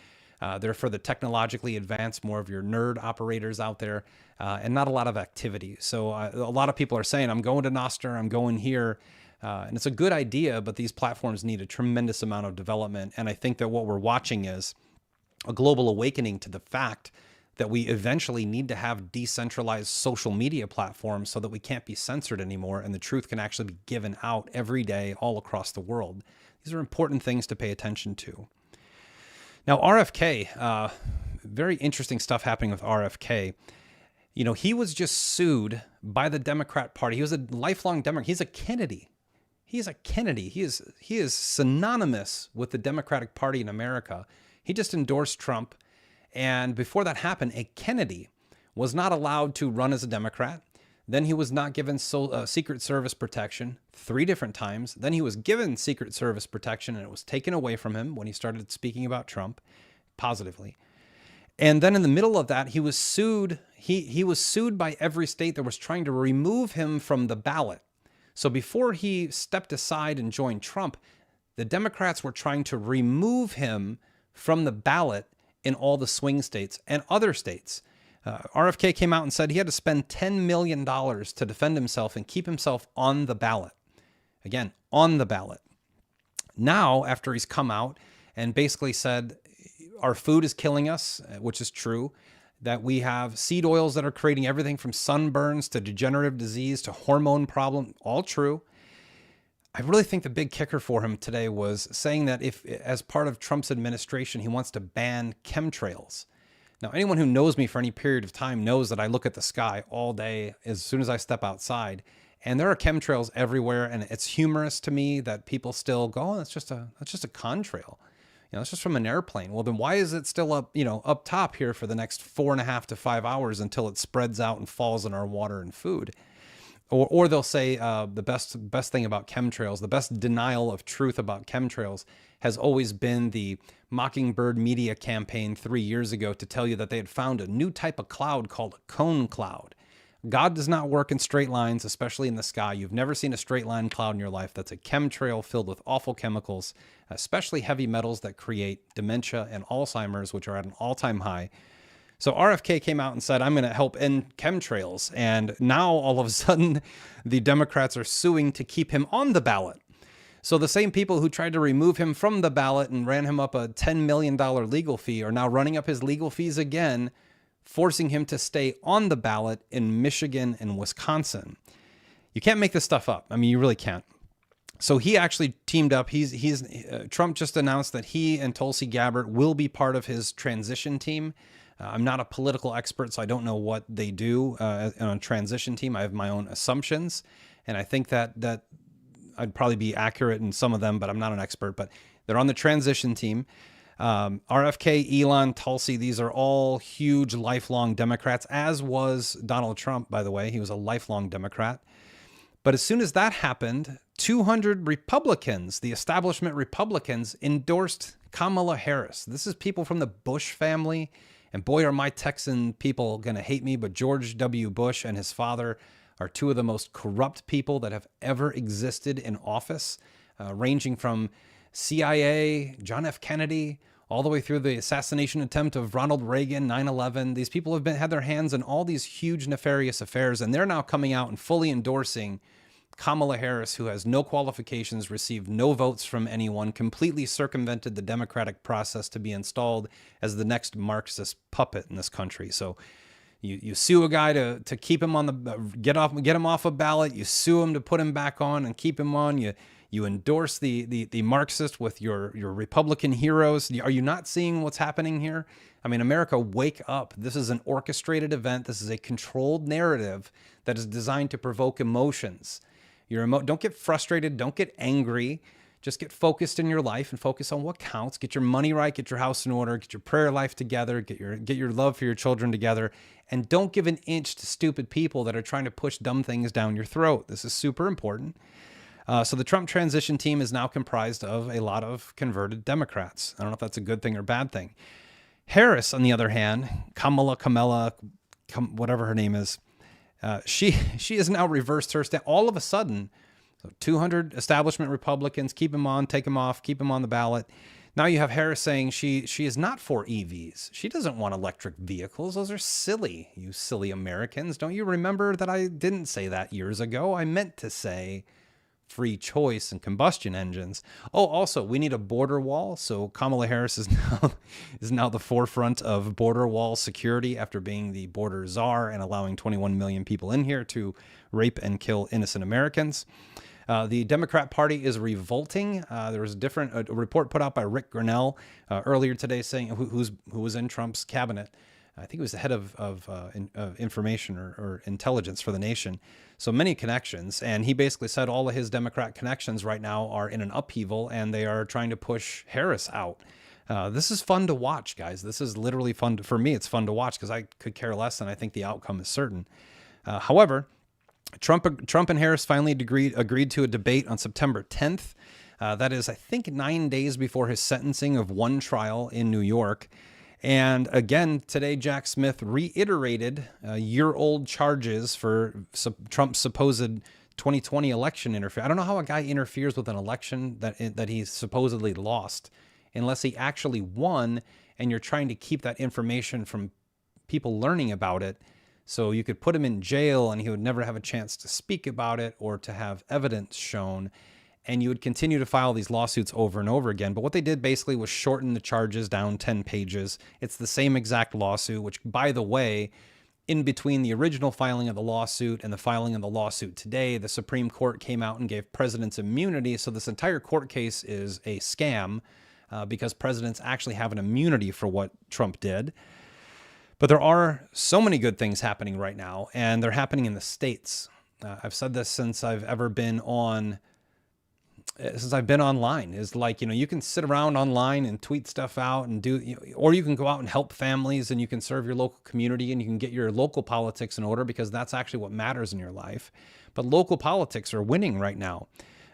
They're for the technologically advanced, more of your nerd operators out there, and not a lot of activity. So a lot of people are saying, I'm going to Nostr, I'm going here. And it's a good idea, but these platforms need a tremendous amount of development. And I think that what we're watching is a global awakening to the fact that we eventually need to have decentralized social media platforms so that we can't be censored anymore and the truth can actually be given out every day all across the world. These are important things to pay attention to. Now, RFK, very interesting stuff happening with RFK. You know, he was just sued by the Democrat Party. He was a lifelong Democrat. He's a Kennedy. He's a Kennedy. He is synonymous with the Democratic Party in America. He just endorsed Trump. And before that happened, a Kennedy was not allowed to run as a Democrat. Then he was not given Secret Service protection 3 different times. Then he was given Secret Service protection and it was taken away from him when he started speaking about Trump positively. And then in the middle of that, he was sued. He was sued by every state that was trying to remove him from the ballot. So before he stepped aside and joined Trump, the Democrats were trying to remove him from the ballot in all the swing states and other states. RFK came out and said he had to spend $10 million to defend himself and keep himself on the ballot. Again, on the ballot. Now, after he's come out and basically said, our food is killing us, which is true, that we have seed oils that are creating everything from sunburns to degenerative disease to hormone problem, all true. I really think the big kicker for him today was saying that if, as part of Trump's administration, he wants to ban chemtrails. Now, anyone who knows me for any period of time knows that I look at the sky all day as soon as I step outside, and there are chemtrails everywhere, and it's humorous to me that people still go, oh, that's just a contrail. You know, it's just from an airplane. Well, then why is it still up, up top here for the next 4.5 to 5 hours until it spreads out and falls in our water and food? Or they'll say the best thing about chemtrails, the best denial of truth about chemtrails has always been the Mockingbird media campaign 3 years ago to tell you that they had found a new type of cloud called a cone cloud. God does not work in straight lines, especially in the sky. You've never seen a straight line cloud in your life. That's a chemtrail filled with awful chemicals, especially heavy metals that create dementia and Alzheimer's, which are at an all-time high. So RFK came out and said, I'm going to help end chemtrails. And now all of a sudden, the Democrats are suing to keep him on the ballot. So the same people who tried to remove him from the ballot and ran him up a $10 million legal fee are now running up his legal fees again, forcing him to stay on the ballot in Michigan and Wisconsin. You can't make this stuff up. I mean, you really can't. So he actually teamed up. Trump just announced that he and Tulsi Gabbard will be part of his transition team. I'm not a political expert, so I don't know what they do on a transition team. I have my own assumptions, and I think that I'd probably be accurate in some of them, but I'm not an expert. But they're on the transition team. RFK, Elon, Tulsi, these are all huge, lifelong Democrats, as was Donald Trump, by the way. He was a lifelong Democrat. But as soon as that happened, 200 Republicans, the establishment Republicans, endorsed Kamala Harris. This is people from the Bush family. And boy, are my Texan people going to hate me, but George W. Bush and his father are 2 of the most corrupt people that have ever existed in office, ranging from CIA, John F. Kennedy, all the way through the assassination attempt of Ronald Reagan, 9/11. These people have had their hands in all these huge nefarious affairs, and they're now coming out and fully endorsing Kamala Harris, who has no qualifications, received no votes from anyone, completely circumvented the democratic process to be installed as the next Marxist puppet in this country. So you sue a guy to keep him on get him off a ballot. You sue him to put him back on and keep him on. You endorse the Marxist with your Republican heroes. Are you not seeing what's happening here? I mean, America, wake up. This is an orchestrated event. This is a controlled narrative that is designed to provoke emotions. Don't get frustrated. Don't get angry. Just get focused in your life and focus on what counts. Get your money right. Get your house in order. Get your prayer life together. Get your love for your children together. And don't give an inch to stupid people that are trying to push dumb things down your throat. This is super important. So the Trump transition team is now comprised of a lot of converted Democrats. I don't know if that's a good thing or bad thing. Harris, on the other hand, whatever her name is, she has now reversed her stand. All of a sudden, 200 establishment Republicans, keep him on, take him off, keep him on the ballot. Now you have Harris saying she is not for EVs. She doesn't want electric vehicles. Those are silly, you silly Americans. Don't you remember that I didn't say that years ago? I meant to say free choice and combustion engines. Oh, also, we need a border wall. So Kamala Harris is now the forefront of border wall security after being the border czar and allowing 21 million people in here to rape and kill innocent Americans. The Democrat Party is revolting. There was a report put out by Rick Grinnell earlier today saying who was in Trump's cabinet. I think he was the head of information or intelligence for the nation. So many connections. And he basically said all of his Democrat connections right now are in an upheaval and they are trying to push Harris out. This is fun to watch, guys. This is literally fun. For me, it's fun to watch because I could care less and I think the outcome is certain. However, Trump and Harris finally agreed to a debate on September 10th. That is, I think, 9 days before his sentencing of one trial in New York. And again, today, Jack Smith reiterated year-old charges for Trump's supposed 2020 election interference. I don't know how a guy interferes with an election that he supposedly lost unless he actually won and you're trying to keep that information from people learning about it. So you could put him in jail and he would never have a chance to speak about it or to have evidence shown. And you would continue to file these lawsuits over and over again. But what they did basically was shorten the charges down 10 pages. It's the same exact lawsuit, which, by the way, in between the original filing of the lawsuit and the filing of the lawsuit today, the Supreme Court came out and gave presidents immunity. So this entire court case is a scam because presidents actually have an immunity for what Trump did. But there are so many good things happening right now, and they're happening in the states. I've said this since I've been online, is like, you can sit around online and tweet stuff out and or you can go out and help families and you can serve your local community and you can get your local politics in order because that's actually what matters in your life. But local politics are winning right now.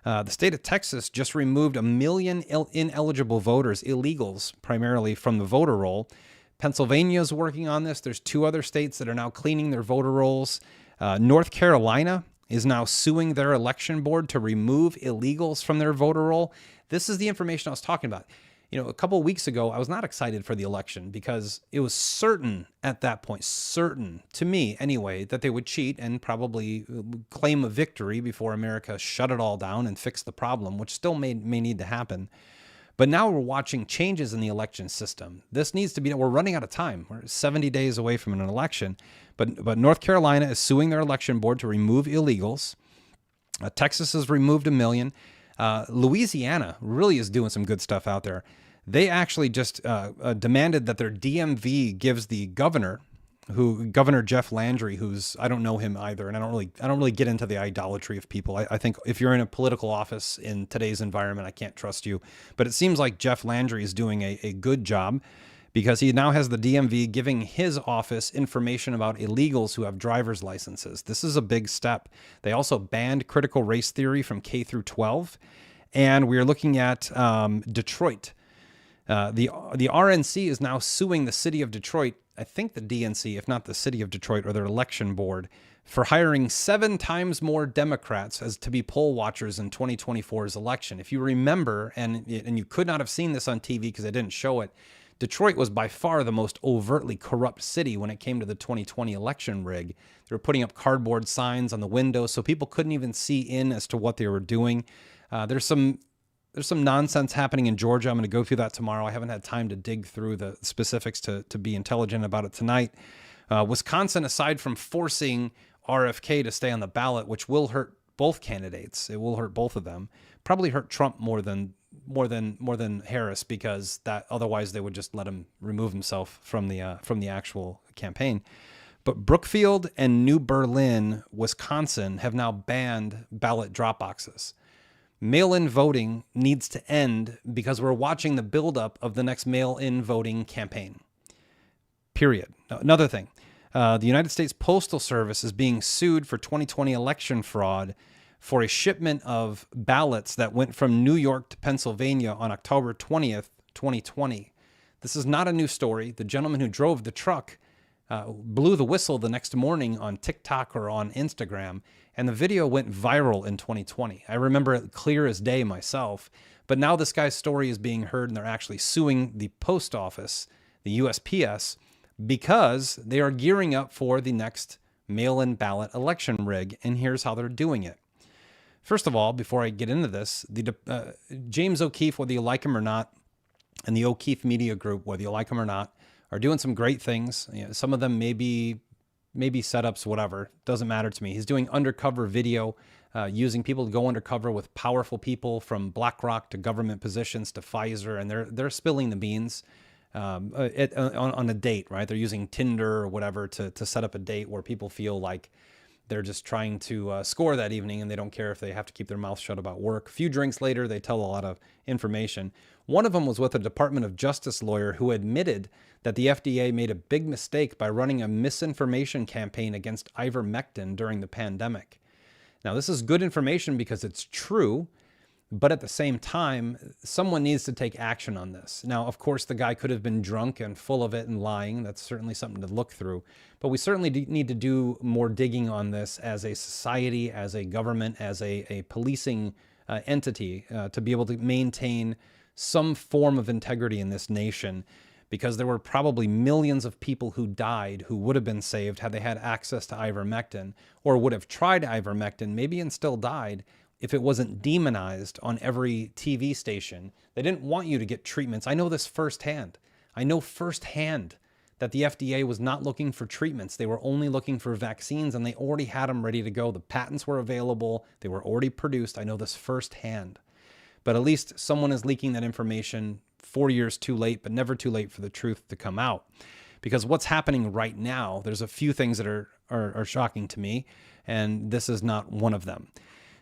The state of Texas just removed 1 million ineligible voters, illegals primarily, from the voter roll. Pennsylvania is working on this. There's 2 other states that are now cleaning their voter rolls. North Carolina is now suing their election board to remove illegals from their voter roll. This is the information I was talking about. A couple of weeks ago, I was not excited for the election because it was certain at that point, certain to me anyway, that they would cheat and probably claim a victory before America shut it all down and fix the problem, which still may need to happen. But now we're watching changes in the election system. This needs to be, we're running out of time. We're 70 days away from an election. But North Carolina is suing their election board to remove illegals. Texas has removed 1 million. Louisiana really is doing some good stuff out there. They actually just demanded that their DMV gives the Governor Jeff Landry, I don't know him either, and I don't really get into the idolatry of people. I think if you're in a political office in today's environment, I can't trust you. But it seems like Jeff Landry is doing a good job because he now has the DMV giving his office information about illegals who have driver's licenses. This is a big step. They also banned critical race theory from K through 12, and we are looking at Detroit. The RNC is now suing the city of Detroit, I think the DNC, if not the city of Detroit or their election board, for hiring 7 times more Democrats as to be poll watchers in 2024's election. If you remember, and you could not have seen this on TV because they didn't show it, Detroit was by far the most overtly corrupt city when it came to the 2020 election rig. They were putting up cardboard signs on the windows so people couldn't even see in as to what they were doing. There's some nonsense happening in Georgia. I'm going to go through that tomorrow. I haven't had time to dig through the specifics to be intelligent about it tonight. Wisconsin, aside from forcing RFK to stay on the ballot, which will hurt both candidates, it will hurt both of them. Probably hurt Trump more than Harris because that otherwise they would just let him remove himself from the actual campaign. But Brookfield and New Berlin, Wisconsin, have now banned ballot drop boxes. Mail-in voting needs to end because we're watching the buildup of the next mail-in voting campaign. Period. Another thing, the United States Postal Service is being sued for 2020 election fraud for a shipment of ballots that went from New York to Pennsylvania on October 20th, 2020. This is not a new story. The gentleman who drove the truck blew the whistle the next morning on TikTok or on Instagram, and the video went viral in 2020. I remember it clear as day myself, but now this guy's story is being heard, and they're actually suing the post office, the USPS, because they are gearing up for the next mail-in ballot election rig, and here's how they're doing it. First of all, before I get into this, James O'Keefe, whether you like him or not, and the O'Keefe Media Group, whether you like them or not, are doing some great things. You know, some of them maybe setups, whatever. Doesn't matter to me. He's doing undercover video, using people to go undercover with powerful people from BlackRock to government positions to Pfizer, and they're spilling the beans on a date, right? They're using Tinder or whatever to set up a date where people feel like they're just trying to score that evening, and they don't care if they have to keep their mouth shut about work. A few drinks later, they tell a lot of information. One of them was with a Department of Justice lawyer who admitted that the FDA made a big mistake by running a misinformation campaign against ivermectin during the pandemic. Now, this is good information because it's true, but at the same time, someone needs to take action on this. Now, of course, the guy could have been drunk and full of it and lying. That's certainly something to look through. But we certainly need to do more digging on this as a society, as a government, as a policing entity to be able to maintain some form of integrity in this nation, because there were probably millions of people who died who would have been saved had they had access to ivermectin, or would have tried ivermectin, maybe, and still died if it wasn't demonized on every TV station. They didn't want you to get treatments. I know this firsthand. I know firsthand that the FDA was not looking for treatments. They were only looking for vaccines, and they already had them ready to go. The patents were available. They were already produced. I know this firsthand. But at least someone is leaking that information 4 years too late, but never too late for the truth to come out. Because what's happening right now, there's a few things that are shocking to me, and this is not one of them.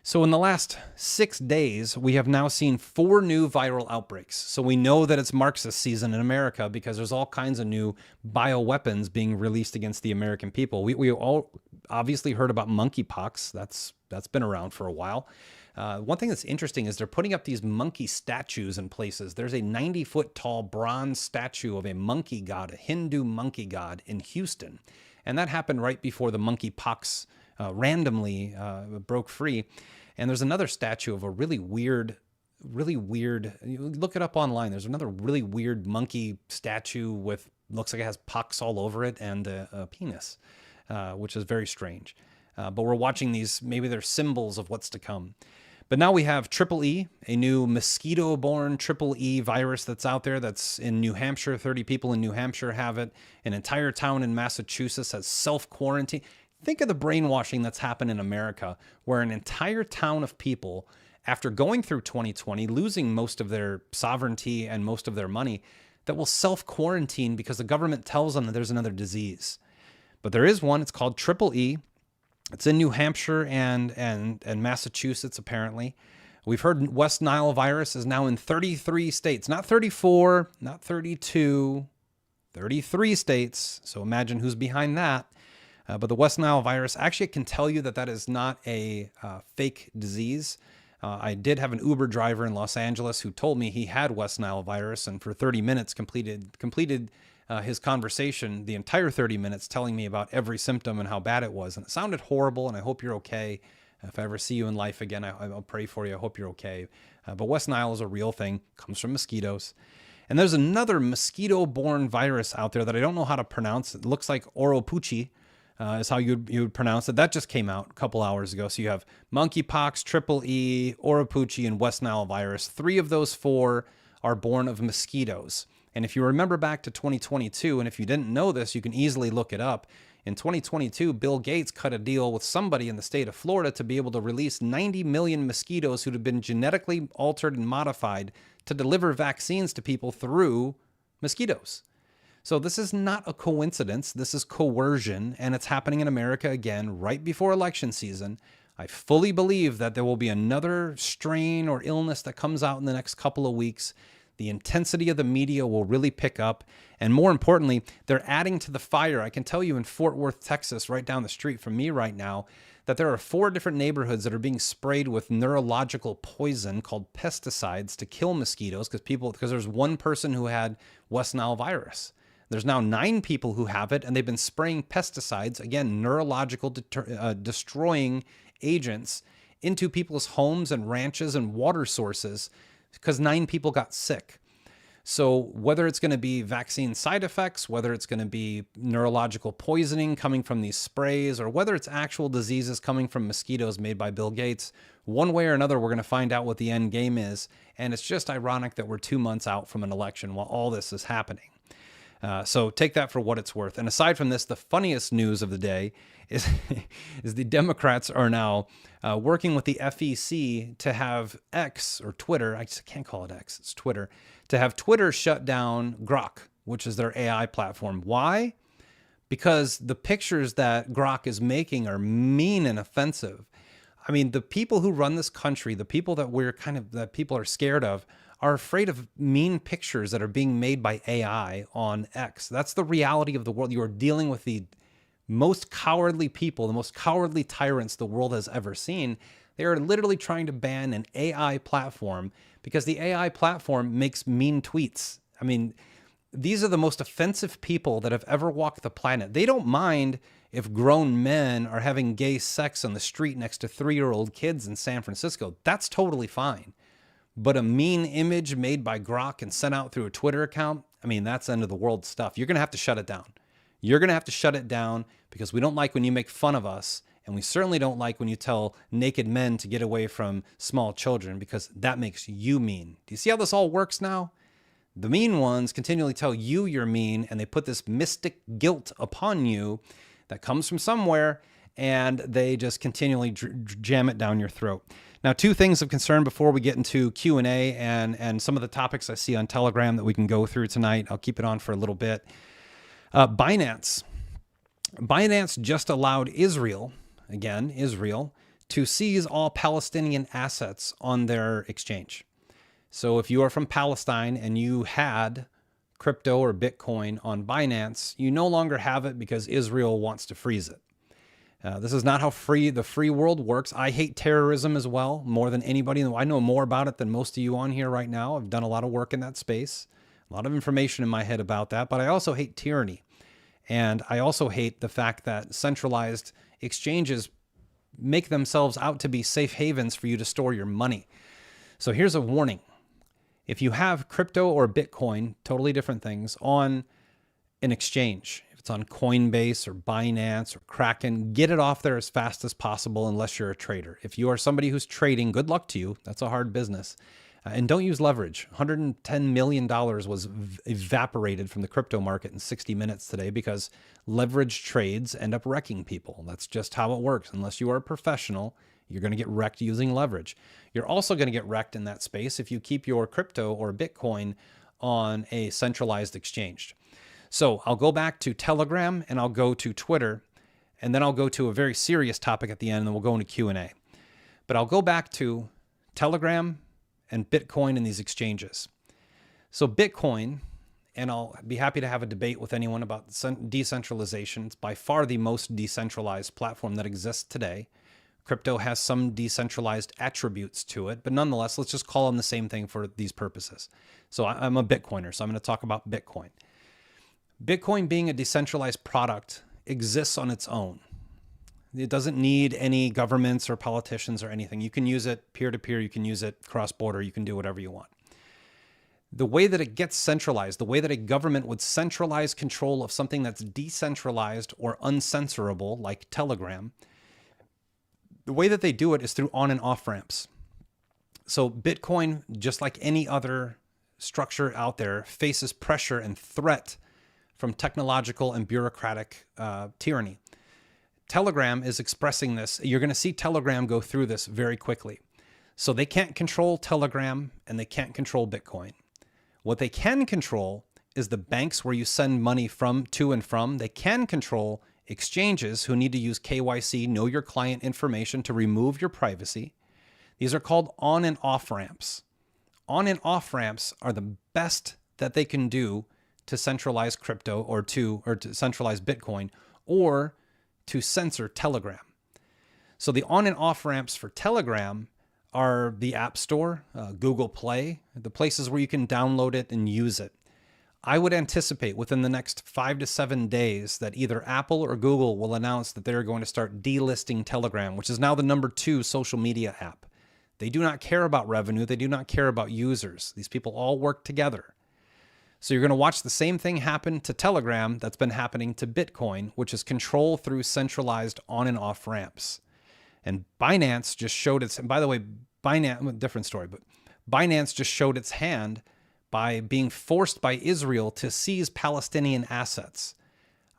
So in the last 6 days, we have now seen 4 new viral outbreaks. So we know that it's Marxist season in America because there's all kinds of new bioweapons being released against the American people. We all obviously heard about monkeypox. That's been around for a while. One thing that's interesting is they're putting up these monkey statues in places. There's a 90-foot tall bronze statue of a monkey god, a Hindu monkey god in Houston. And that happened right before the monkeypox randomly broke free. And there's another statue of a really weird, look it up online. There's another really weird monkey statue with, looks like it has pox all over it and a penis, which is very strange. But we're watching these, maybe they're symbols of what's to come. But now we have Triple E, a new mosquito-borne Triple E virus that's out there that's in New Hampshire. 30 people in New Hampshire have it. An entire town in Massachusetts has self-quarantine. Think of the brainwashing that's happened in America, where an entire town of people, after going through 2020, losing most of their sovereignty and most of their money, that will self-quarantine because the government tells them that there's another disease. But there is one. It's called Triple E. It's in New Hampshire and Massachusetts, apparently. We've heard West Nile virus is now in 33 states, not 34, not 32, 33 states. So imagine who's behind that. But the West Nile virus, actually, I can tell you that is not a fake disease. I did have an Uber driver in Los Angeles who told me he had West Nile virus, and for 30 minutes completed his conversation, the entire 30 minutes, telling me about every symptom and how bad it was. And it sounded horrible, and I hope you're okay. If I ever see you in life again, I'll pray for you. I hope you're okay. But West Nile is a real thing, comes from mosquitoes. And there's another mosquito-borne virus out there that I don't know how to pronounce. It looks like Oropuchi is how you would pronounce it. That just came out a couple hours ago. So you have monkeypox, Triple E, Oropuchi, and West Nile virus. 3 of those 4 are born of mosquitoes. And if you remember back to 2022, and if you didn't know this, you can easily look it up. In 2022, Bill Gates cut a deal with somebody in the state of Florida to be able to release 90 million mosquitoes who'd have been genetically altered and modified to deliver vaccines to people through mosquitoes. So this is not a coincidence. This is coercion, and it's happening in America again right before election season. I fully believe that there will be another strain or illness that comes out in the next couple of weeks. The intensity of the media will really pick up. And more importantly, they're adding to the fire. I can tell you in Fort Worth, Texas, right down the street from me right now, that there are 4 different neighborhoods that are being sprayed with neurological poison called pesticides to kill mosquitoes because there's one person who had West Nile virus. There's now 9 people who have it, and they've been spraying pesticides, again, neurological destroying agents, into people's homes and ranches and water sources because 9 people got sick. So whether it's going to be vaccine side effects, whether it's going to be neurological poisoning coming from these sprays, or whether it's actual diseases coming from mosquitoes made by Bill Gates, one way or another, we're going to find out what the end game is. And it's just ironic that we're 2 months out from an election while all this is happening. So take that for what it's worth. And aside from this, the funniest news of the day is, is the Democrats are now working with the FEC to have X, or Twitter, I just can't call it X, it's Twitter, to have Twitter shut down Grok, which is their AI platform. Why? Because the pictures that Grok is making are mean and offensive. I mean, the people who run this country, the people that people are scared of, are afraid of mean pictures that are being made by AI on X. That's the reality of the world. You are dealing with the most cowardly people, the most cowardly tyrants the world has ever seen. They are literally trying to ban an AI platform because the AI platform makes mean tweets. I mean, these are the most offensive people that have ever walked the planet. They don't mind if grown men are having gay sex on the street next to 3-year-old kids in San Francisco. That's totally fine. But a mean image made by Grok and sent out through a Twitter account, I mean, that's end of the world stuff. You're going to have to shut it down. You're going to have to shut it down because we don't like when you make fun of us. And we certainly don't like when you tell naked men to get away from small children because that makes you mean. Do you see how this all works now? The mean ones continually tell you you're mean, and they put this mystic guilt upon you that comes from somewhere, and they just continually jam it down your throat. Now, 2 things of concern before we get into Q&A and some of the topics I see on Telegram that we can go through tonight. I'll keep it on for a little bit. Binance. Binance just allowed Israel, to seize all Palestinian assets on their exchange. So if you are from Palestine and you had crypto or Bitcoin on Binance, you no longer have it because Israel wants to freeze it. This is not how the free world works. I hate terrorism as well, more than anybody. I know more about it than most of you on here right now. I've done a lot of work in that space, a lot of information in my head about that, but I also hate tyranny. And I also hate the fact that centralized exchanges make themselves out to be safe havens for you to store your money. So here's a warning. If you have crypto or Bitcoin, totally different things, on an exchange, if it's on Coinbase or Binance or Kraken, get it off there as fast as possible unless you're a trader. If you are somebody who's trading, good luck to you. That's a hard business. And don't use leverage. $110 million was evaporated from the crypto market in 60 minutes today because leverage trades end up wrecking people. That's just how it works. Unless you are a professional, you're going to get wrecked using leverage. You're also going to get wrecked in that space if you keep your crypto or Bitcoin on a centralized exchange. So I'll go back to Telegram and I'll go to Twitter, and then I'll go to a very serious topic at the end, and then we'll go into Q&A. But I'll go back to Telegram and Bitcoin and these exchanges. So Bitcoin, and I'll be happy to have a debate with anyone about decentralization. It's by far the most decentralized platform that exists today. Crypto has some decentralized attributes to it, but nonetheless, let's just call them the same thing for these purposes. So I'm a Bitcoiner, so I'm going to talk about Bitcoin. Bitcoin, being a decentralized product, exists on its own. It doesn't need any governments or politicians or anything. You can use it peer-to-peer. You can use it cross-border. You can do whatever you want. The way that it gets centralized, the way that a government would centralize control of something that's decentralized or uncensorable, like Telegram, the way that they do it is through on and off ramps. So Bitcoin, just like any other structure out there, faces pressure and threat from technological and bureaucratic tyranny. Telegram is expressing this. You're going to see Telegram go through this very quickly. So they can't control Telegram and they can't control Bitcoin. What they can control is the banks where you send money to and from. They can control exchanges who need to use KYC, know your client information, to remove your privacy. These are called on and off ramps. On and off ramps are the best that they can do to centralize crypto or to centralize Bitcoin or to censor Telegram. So the on and off ramps for Telegram are the App Store, Google Play, the places where you can download it and use it. I would anticipate within the next 5 to 7 days that either Apple or Google will announce that they're going to start delisting Telegram, which is now the #2 social media app. They do not care about revenue. They do not care about users. These people all work together. So you're going to watch the same thing happen to Telegram that's been happening to Bitcoin, which is control through centralized on and off ramps. And Binance just showed its, and by the way, Binance, different story, but Binance just showed its hand by being forced by Israel to seize Palestinian assets.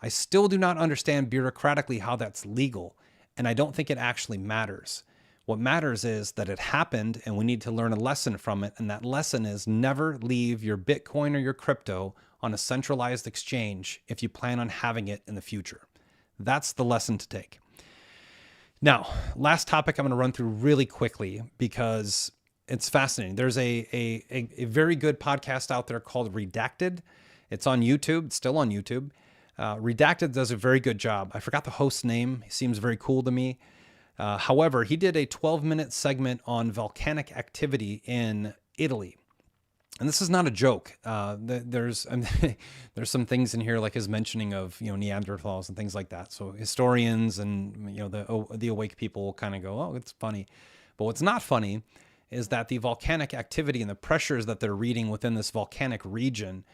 I still do not understand bureaucratically how that's legal, and I don't think it actually matters. What matters is that it happened, and we need to learn a lesson from it, and that lesson is never leave your Bitcoin or your crypto on a centralized exchange if you plan on having it in the future. That's the lesson to take. Now, last topic I'm going to run through really quickly because it's fascinating. There's a very good podcast out there called Redacted. It's on YouTube. It's still on YouTube. Redacted does a very good job. I forgot the host's name. He seems very cool to me. However, he did a 12-minute segment on volcanic activity in Italy. And this is not a joke. There's some things in here like his mentioning of Neanderthals and things like that. So historians and the awake people will kind of go, oh, it's funny. But what's not funny is that the volcanic activity and the pressures that they're reading within this volcanic region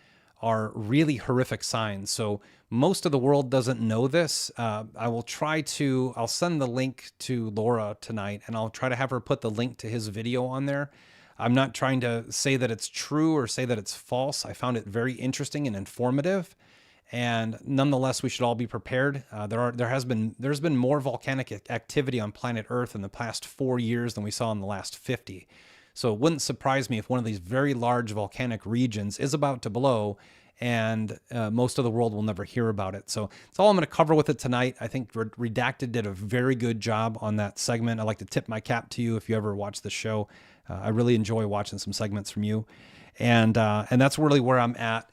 are really horrific signs. So most of the world doesn't know this. I'll send the link to Laura tonight, and I'll try to have her put the link to his video on there. I'm not trying to say that it's true or say that it's false. I found it very interesting and informative. And nonetheless, we should all be prepared. There's been more volcanic activity on planet Earth in the past 4 years than we saw in the last 50. So it wouldn't surprise me if one of these very large volcanic regions is about to blow, and most of the world will never hear about it. So that's all I'm going to cover with it tonight. I think Redacted did a very good job on that segment. I'd like to tip my cap to you if you ever watch the show. I really enjoy watching some segments from you. And that's really where I'm at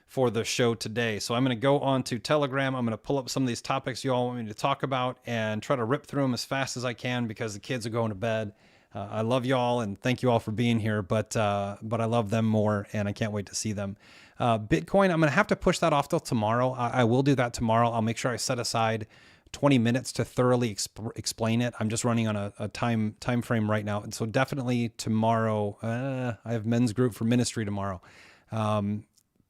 for the show today. So I'm going to go on to Telegram. I'm going to pull up some of these topics you all want me to talk about and try to rip through them as fast as I can because the kids are going to bed. I love you all and thank you all for being here, but I love them more and I can't wait to see them. Bitcoin, I'm going to have to push that off till tomorrow. I will do that tomorrow. I'll make sure I set aside 20 minutes to thoroughly explain it. I'm just running on a time frame right now. And so definitely tomorrow, I have men's group for ministry tomorrow.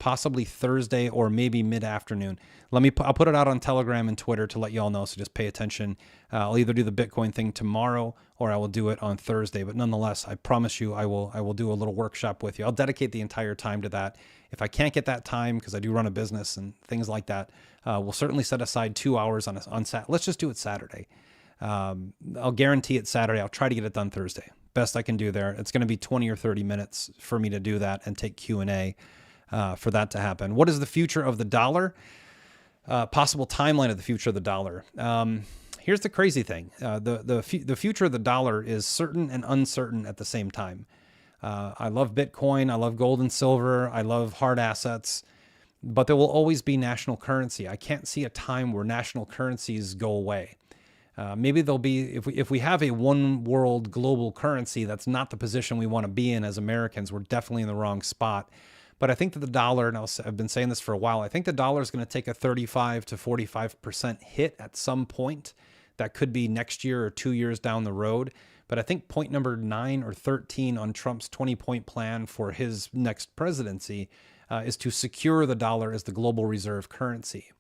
Possibly Thursday or maybe mid-afternoon. I'll put it out on Telegram and Twitter to let you all know, so just pay attention. I'll either do the Bitcoin thing tomorrow or I will do it on Thursday. But nonetheless, I promise you I will do a little workshop with you. I'll dedicate the entire time to that. If I can't get that time, because I do run a business and things like that, we'll certainly set aside 2 hours on Saturday. Let's just do it Saturday. I'll guarantee it Saturday. I'll try to get it done Thursday. Best I can do there. It's going to be 20 or 30 minutes for me to do that and take Q&A. For that to happen. What is the future of the dollar? Possible timeline of the future of the dollar. Here's the crazy thing. The future of the dollar is certain and uncertain at the same time. I love Bitcoin. I love gold and silver. I love hard assets. But there will always be national currency. I can't see a time where national currencies go away. Maybe there'll be, if we have a one world global currency, that's not the position we want to be in as Americans. We're definitely in the wrong spot. But I think that the dollar, and I've been saying this for a while, I think the dollar is going to take a 35 to 45% hit at some point. That could be next year or 2 years down the road. But I think point number 9 or 13 on Trump's 20-point plan for his next presidency is to secure the dollar as the global reserve currency.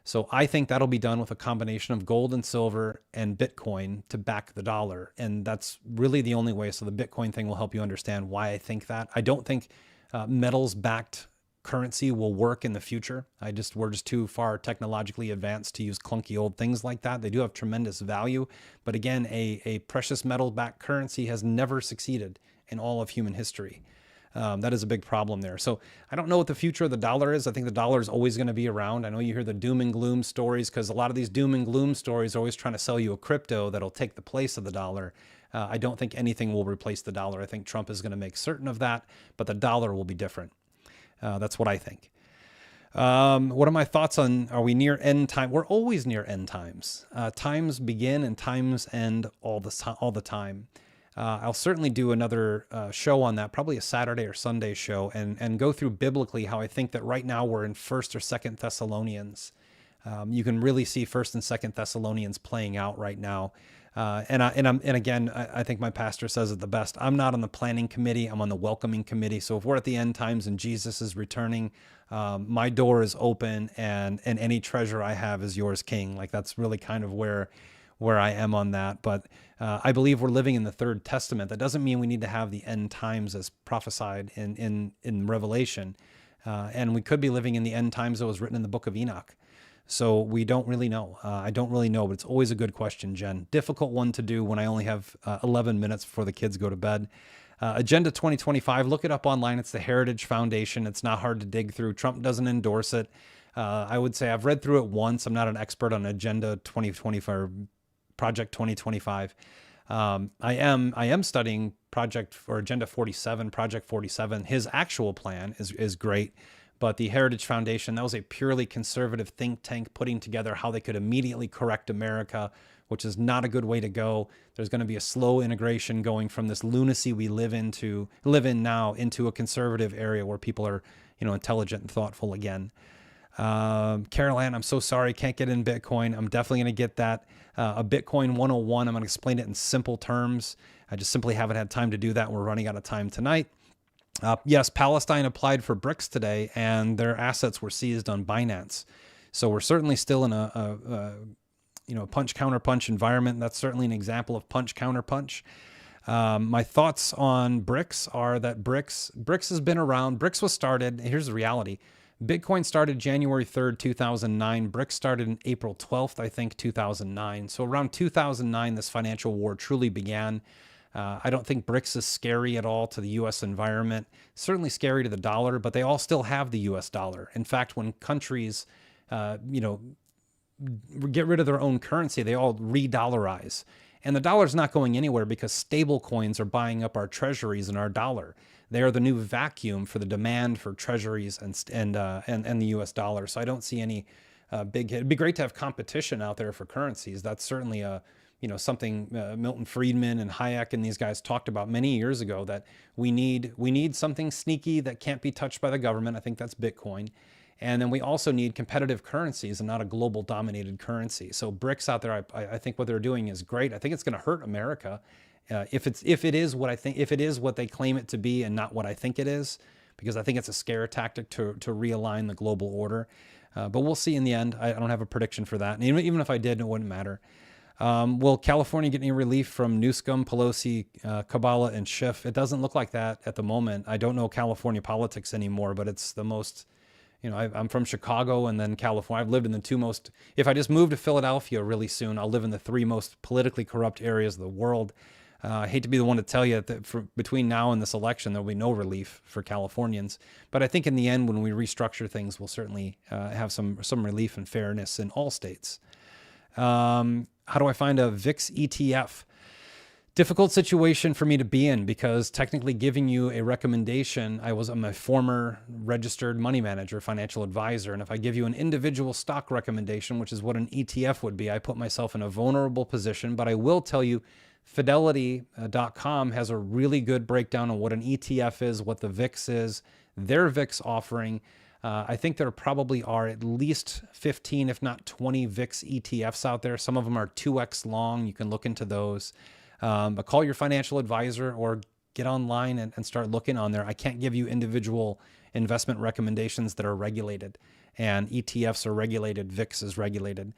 So I think that'll be done with a combination of gold and silver and Bitcoin to back the dollar. And that's really the only way. So the Bitcoin thing will help you understand why I think that. I don't think metals-backed currency will work in the future. We're just too far technologically advanced to use clunky old things like that. They do have tremendous value, but again, a precious metal-backed currency has never succeeded in all of human history. That is a big problem there. So I don't know what the future of the dollar is. I think the dollar is always going to be around. I know you hear the doom and gloom stories because a lot of these doom and gloom stories are always trying to sell you a crypto that'll take the place of the dollar. I don't think anything will replace the dollar. I think Trump is going to make certain of that, but the dollar will be different. That's what I think. What are my thoughts on, are we near end time? We're always near end times. Times begin and times end all the time. I'll certainly do another show on that, probably a Saturday or Sunday show, and go through biblically how I think that right now we're in First or Second Thessalonians. You can really see First and Second Thessalonians playing out right now. And again, I think my pastor says it the best. I'm not on the planning committee. I'm on the welcoming committee. So if we're at the end times and Jesus is returning, my door is open, and any treasure I have is yours, King. Like, that's really kind of where I am on that. But I believe we're living in the Third Testament. That doesn't mean we need to have the end times as prophesied in Revelation. And we could be living in the end times that was written in the book of Enoch. So we don't really know. I don't really know, but it's always a good question, Jen. Difficult one to do when I only have 11 minutes before the kids go to bed. Agenda 2025, look it up online. It's the Heritage Foundation. It's not hard to dig through. Trump doesn't endorse it. I would say I've read through it once. I'm not an expert on Agenda 2025 or Project 2025. I am studying Project or Agenda 47, Project 47. His actual plan is great. But the Heritage Foundation, that was a purely conservative think tank putting together how they could immediately correct America, which is not a good way to go. There's going to be a slow integration going from this lunacy we live in now into a conservative area where people are, intelligent and thoughtful again. Carol Ann, I'm so sorry, can't get in Bitcoin. I'm definitely going to get that. A Bitcoin 101, I'm going to explain it in simple terms. I just simply haven't had time to do that. We're running out of time tonight. Yes, Palestine applied for BRICS today, and their assets were seized on Binance. So we're certainly still in a punch counter punch environment. That's certainly an example of punch counter punch. My thoughts on BRICS are that BRICS has been around. BRICS was started. Here's the reality. Bitcoin started January 3rd, 2009. BRICS started in April 12th, I think, 2009. So around 2009, this financial war truly began. I don't think BRICS is scary at all to the U.S. environment. Certainly scary to the dollar, but they all still have the U.S. dollar. In fact, when countries, get rid of their own currency, they all re-dollarize. And the dollar's not going anywhere because stable coins are buying up our treasuries and our dollar. They are the new vacuum for the demand for treasuries and the U.S. dollar. So I don't see any big hit. It'd be great to have competition out there for currencies. That's certainly something Milton Friedman and Hayek and these guys talked about many years ago, that we need something sneaky that can't be touched by the government. I think that's Bitcoin. And then we also need competitive currencies and not a global dominated currency. So BRICS out there, I think what they're doing is great. I think it's going to hurt America if it is what they claim it to be and not what I think it is, because I think it's a scare tactic to realign the global order. But we'll see in the end. I don't have a prediction for that. And even if I did, it wouldn't matter. Will California get any relief from Newsom, Pelosi, Kabbalah, and Schiff? It doesn't look like that at the moment. I don't know California politics anymore, but it's the most, I'm from Chicago and then California. I've lived in the two most, if I just move to Philadelphia really soon, I'll live in the three most politically corrupt areas of the world. I hate to be the one to tell you that between now and this election, there'll be no relief for Californians. But I think in the end, when we restructure things, we'll certainly have some relief and fairness in all states. How do I find a VIX ETF? Difficult situation for me to be in, because technically giving you a recommendation, I'm a former registered money manager, financial advisor. And if I give you an individual stock recommendation, which is what an ETF would be, I put myself in a vulnerable position. But I will tell you, Fidelity.com has a really good breakdown on what an ETF is, what the VIX is, their VIX offering. I think there probably are at least 15, if not 20 VIX ETFs out there. Some of them are 2x long. You can look into those. But call your financial advisor or get online and start looking on there. I can't give you individual investment recommendations that are regulated, and ETFs are regulated. VIX is regulated.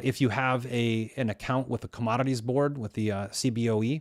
If you have an account with the commodities board, with the CBOE,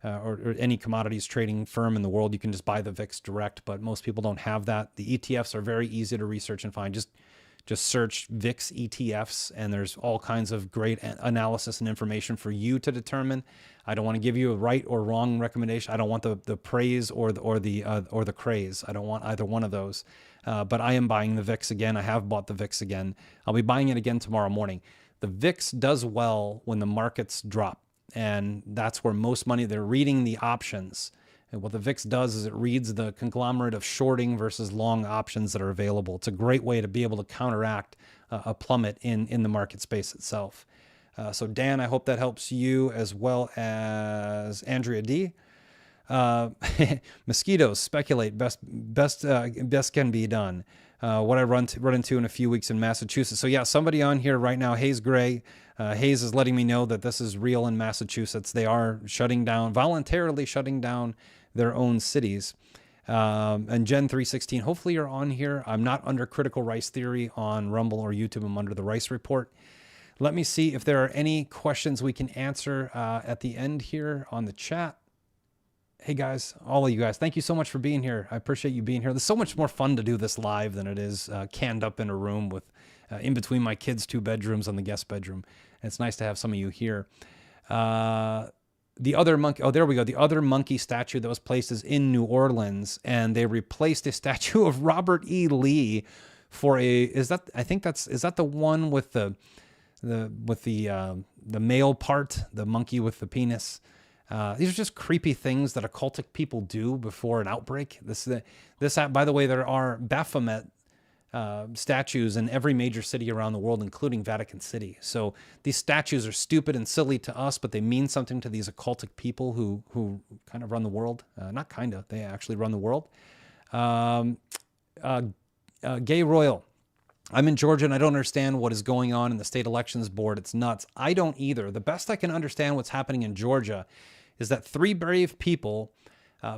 or any commodities trading firm in the world, you can just buy the VIX direct, but most people don't have that. The ETFs are very easy to research and find. Just search VIX ETFs, and there's all kinds of great analysis and information for you to determine. I don't want to give you a right or wrong recommendation. I don't want the praise or the craze. I don't want either one of those. But I am buying the VIX again. I have bought the VIX again. I'll be buying it again tomorrow morning. The VIX does well when the markets drop. And that's where most money, they're reading the options. And what the VIX does is it reads the conglomerate of shorting versus long options that are available. It's a great way to be able to counteract a plummet in the market space itself. So Dan, I hope that helps you as well as Andrea D. Mosquitoes speculate best can be done. What I run into in a few weeks in Massachusetts. So yeah, somebody on here right now, Hayes Gray. Hayes is letting me know that this is real in Massachusetts. They are voluntarily shutting down their own cities. And Gen 316, hopefully you're on here. I'm not under critical rice theory on Rumble or YouTube. I'm under the Rice Report. Let me see if there are any questions we can answer at the end here on the chat. Hey guys, all of you guys, thank you so much for being here. I appreciate you being here. It's so much more fun to do this live than it is canned up in a room with in between my kids' 2 bedrooms on the guest bedroom. And it's nice to have some of you here. The other monkey, there we go. The other monkey statue that was placed is in New Orleans, and they replaced a statue of Robert E. Lee for is that the one with the male part, the monkey with the penis? These are just creepy things that occultic people do before an outbreak. By the way, there are Baphomet statues in every major city around the world, including Vatican City. So these statues are stupid and silly to us, but they mean something to these occultic people who kind of run the world. Not kind of, they actually run the world. Gay Royal. I'm in Georgia and I don't understand what is going on in the state elections board. It's nuts. I don't either. The best I can understand what's happening in Georgia is that 3 brave people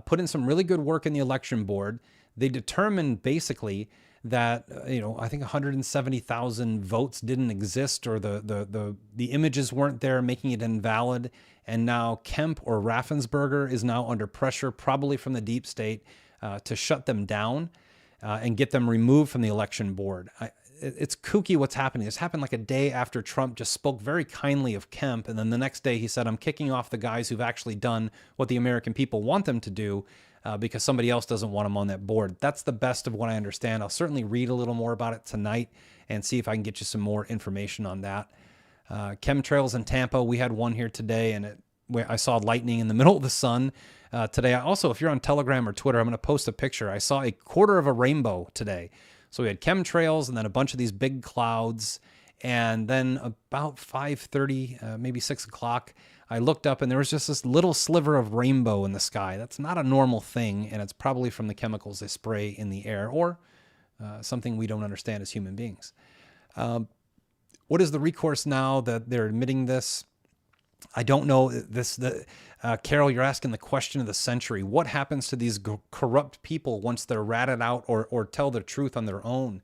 put in some really good work in the election board. They determined basically that, I think 170,000 votes didn't exist, or the images weren't there, making it invalid. And now Kemp or Raffensperger is now under pressure, probably from the deep state, to shut them down and get them removed from the election board. It's kooky what's happening. This happened like a day after Trump just spoke very kindly of Kemp. And then the next day he said, I'm kicking off the guys who've actually done what the American people want them to do because somebody else doesn't want them on that board. That's the best of what I understand. I'll certainly read a little more about it tonight and see if I can get you some more information on that. Chemtrails in Tampa. We had one here today, and I saw lightning in the middle of the sun today. Also, if you're on Telegram or Twitter, I'm going to post a picture. I saw a quarter of a rainbow today. So we had chemtrails and then a bunch of these big clouds. And then about 5:30, maybe 6 o'clock, I looked up and there was just this little sliver of rainbow in the sky. That's not a normal thing, and it's probably from the chemicals they spray in the air, or something we don't understand as human beings. What is the recourse now that they're admitting this? I don't know. Carol, you're asking the question of the century. What happens to these corrupt people once they're ratted out or tell the truth on their own?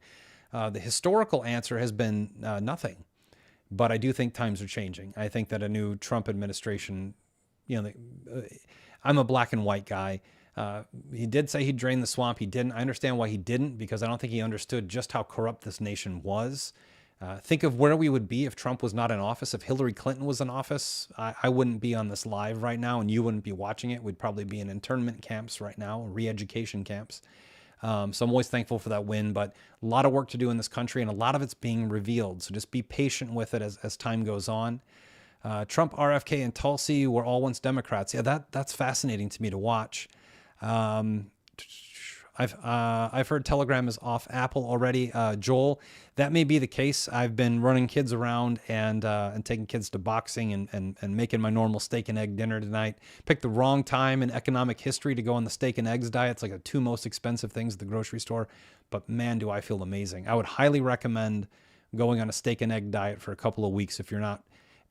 The historical answer has been nothing. But I do think times are changing. I think that a new Trump administration, I'm a black and white guy. He did say he'd drain the swamp. He didn't. I understand why he didn't, because I don't think he understood just how corrupt this nation was. Think of where we would be if Trump was not in office. If Hillary Clinton was in office, I wouldn't be on this live right now, and you wouldn't be watching it. We'd probably be in internment camps right now, re-education camps. So I'm always thankful for that win, but a lot of work to do in this country, and a lot of it's being revealed. So just be patient with it as time goes on. Trump, RFK, and Tulsi were all once Democrats. Yeah, that's fascinating to me to watch. I've heard Telegram is off Apple already. Joel, that may be the case. I've been running kids around and taking kids to boxing and making my normal steak and egg dinner tonight. Picked the wrong time in economic history to go on the steak and eggs diet. It's like the 2 most expensive things at the grocery store. But man, do I feel amazing. I would highly recommend going on a steak and egg diet for a couple of weeks if you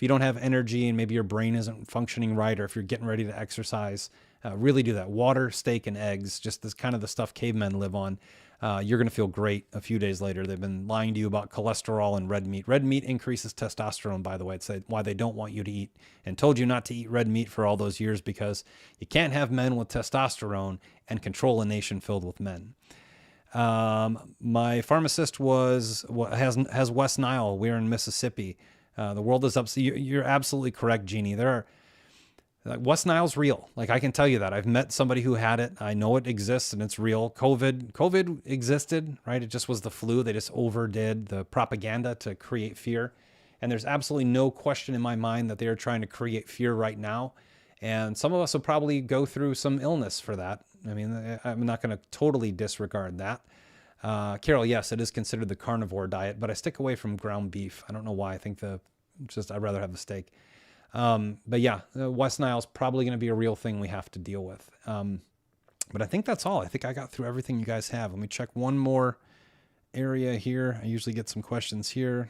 don't have energy and maybe your brain isn't functioning right, or if you're getting ready to exercise. Really do that. Water, steak, and eggs, just this kind of the stuff cavemen live on. You're going to feel great a few days later. They've been lying to you about cholesterol and red meat. Red meat increases testosterone, by the way. It's why they don't want you to eat, and told you not to eat red meat for all those years, because you can't have men with testosterone and control a nation filled with men. My pharmacist has West Nile. We're in Mississippi. The world is up. So you're absolutely correct, Jeannie. West Nile's real. Like, I can tell you that. I've met somebody who had it. I know it exists and it's real. COVID existed, right? It just was the flu. They just overdid the propaganda to create fear. And there's absolutely no question in my mind that they are trying to create fear right now. And some of us will probably go through some illness for that. I mean, I'm not going to totally disregard that. Carol, yes, it is considered the carnivore diet, but I stick away from ground beef. I don't know why. I think I'd rather have the steak. But yeah, West Nile's probably going to be a real thing we have to deal with. But I think that's all. I think I got through everything you guys have. Let me check one more area here. I usually get some questions here.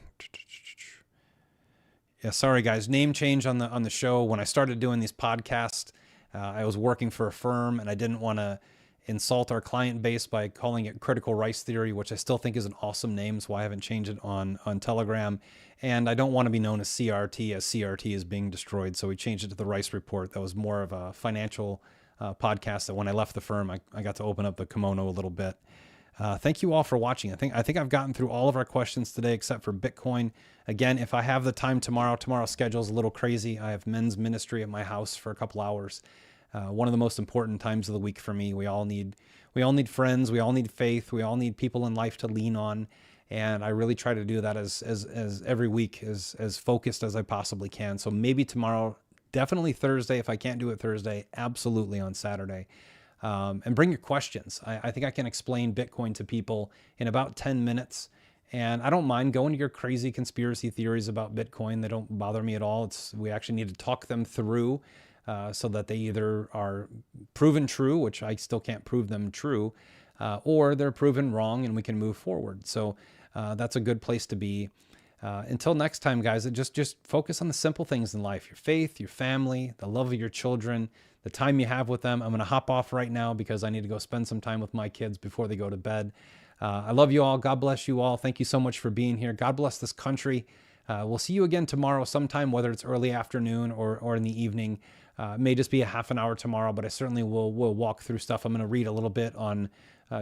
Yeah, sorry guys. Name change on the show. When I started doing these podcasts, I was working for a firm and I didn't want to insult our client base by calling it Critical Rice Theory, which I still think is an awesome name. So I haven't changed it on Telegram. And I don't want to be known as CRT, as CRT is being destroyed. So we changed it to the Rice Report. That was more of a financial podcast that when I left the firm, I got to open up the kimono a little bit. Thank you all for watching. I think I've gotten through all of our questions today except for Bitcoin. Again, if I have the time tomorrow's schedule is a little crazy. I have men's ministry at my house for a couple hours. One of the most important times of the week for me. We all need friends. We all need faith. We all need people in life to lean on. And I really try to do that as every week, as focused as I possibly can. So maybe tomorrow, definitely Thursday. If I can't do it Thursday, absolutely on Saturday. And bring your questions. I think I can explain Bitcoin to people in about 10 minutes. And I don't mind going to your crazy conspiracy theories about Bitcoin. They don't bother me at all. We actually need to talk them through so that they either are proven true, which I still can't prove them true, or they're proven wrong and we can move forward. So that's a good place to be. Until next time, guys, just focus on the simple things in life, your faith, your family, the love of your children, the time you have with them. I'm going to hop off right now because I need to go spend some time with my kids before they go to bed. I love you all. God bless you all. Thank you so much for being here. God bless this country. We'll see you again tomorrow sometime, whether it's early afternoon or in the evening. It may just be a half an hour tomorrow, but I certainly will walk through stuff. I'm going to read a little bit on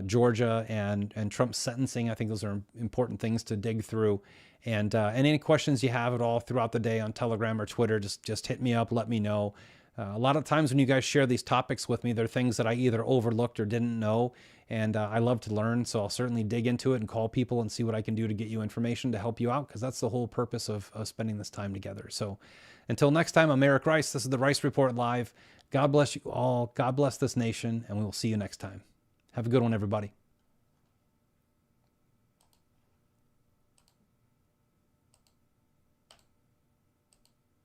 Georgia and Trump's sentencing. I think those are important things to dig through. And any questions you have at all throughout the day on Telegram or Twitter, just hit me up, let me know. A lot of times when you guys share these topics with me, they're things that I either overlooked or didn't know, and I love to learn, so I'll certainly dig into it and call people and see what I can do to get you information to help you out, because that's the whole purpose of spending this time together. So until next time, I'm Eric Rice. This is the Rice Report Live. God bless you all. God bless this nation, and we will see you next time. Have a good one, everybody.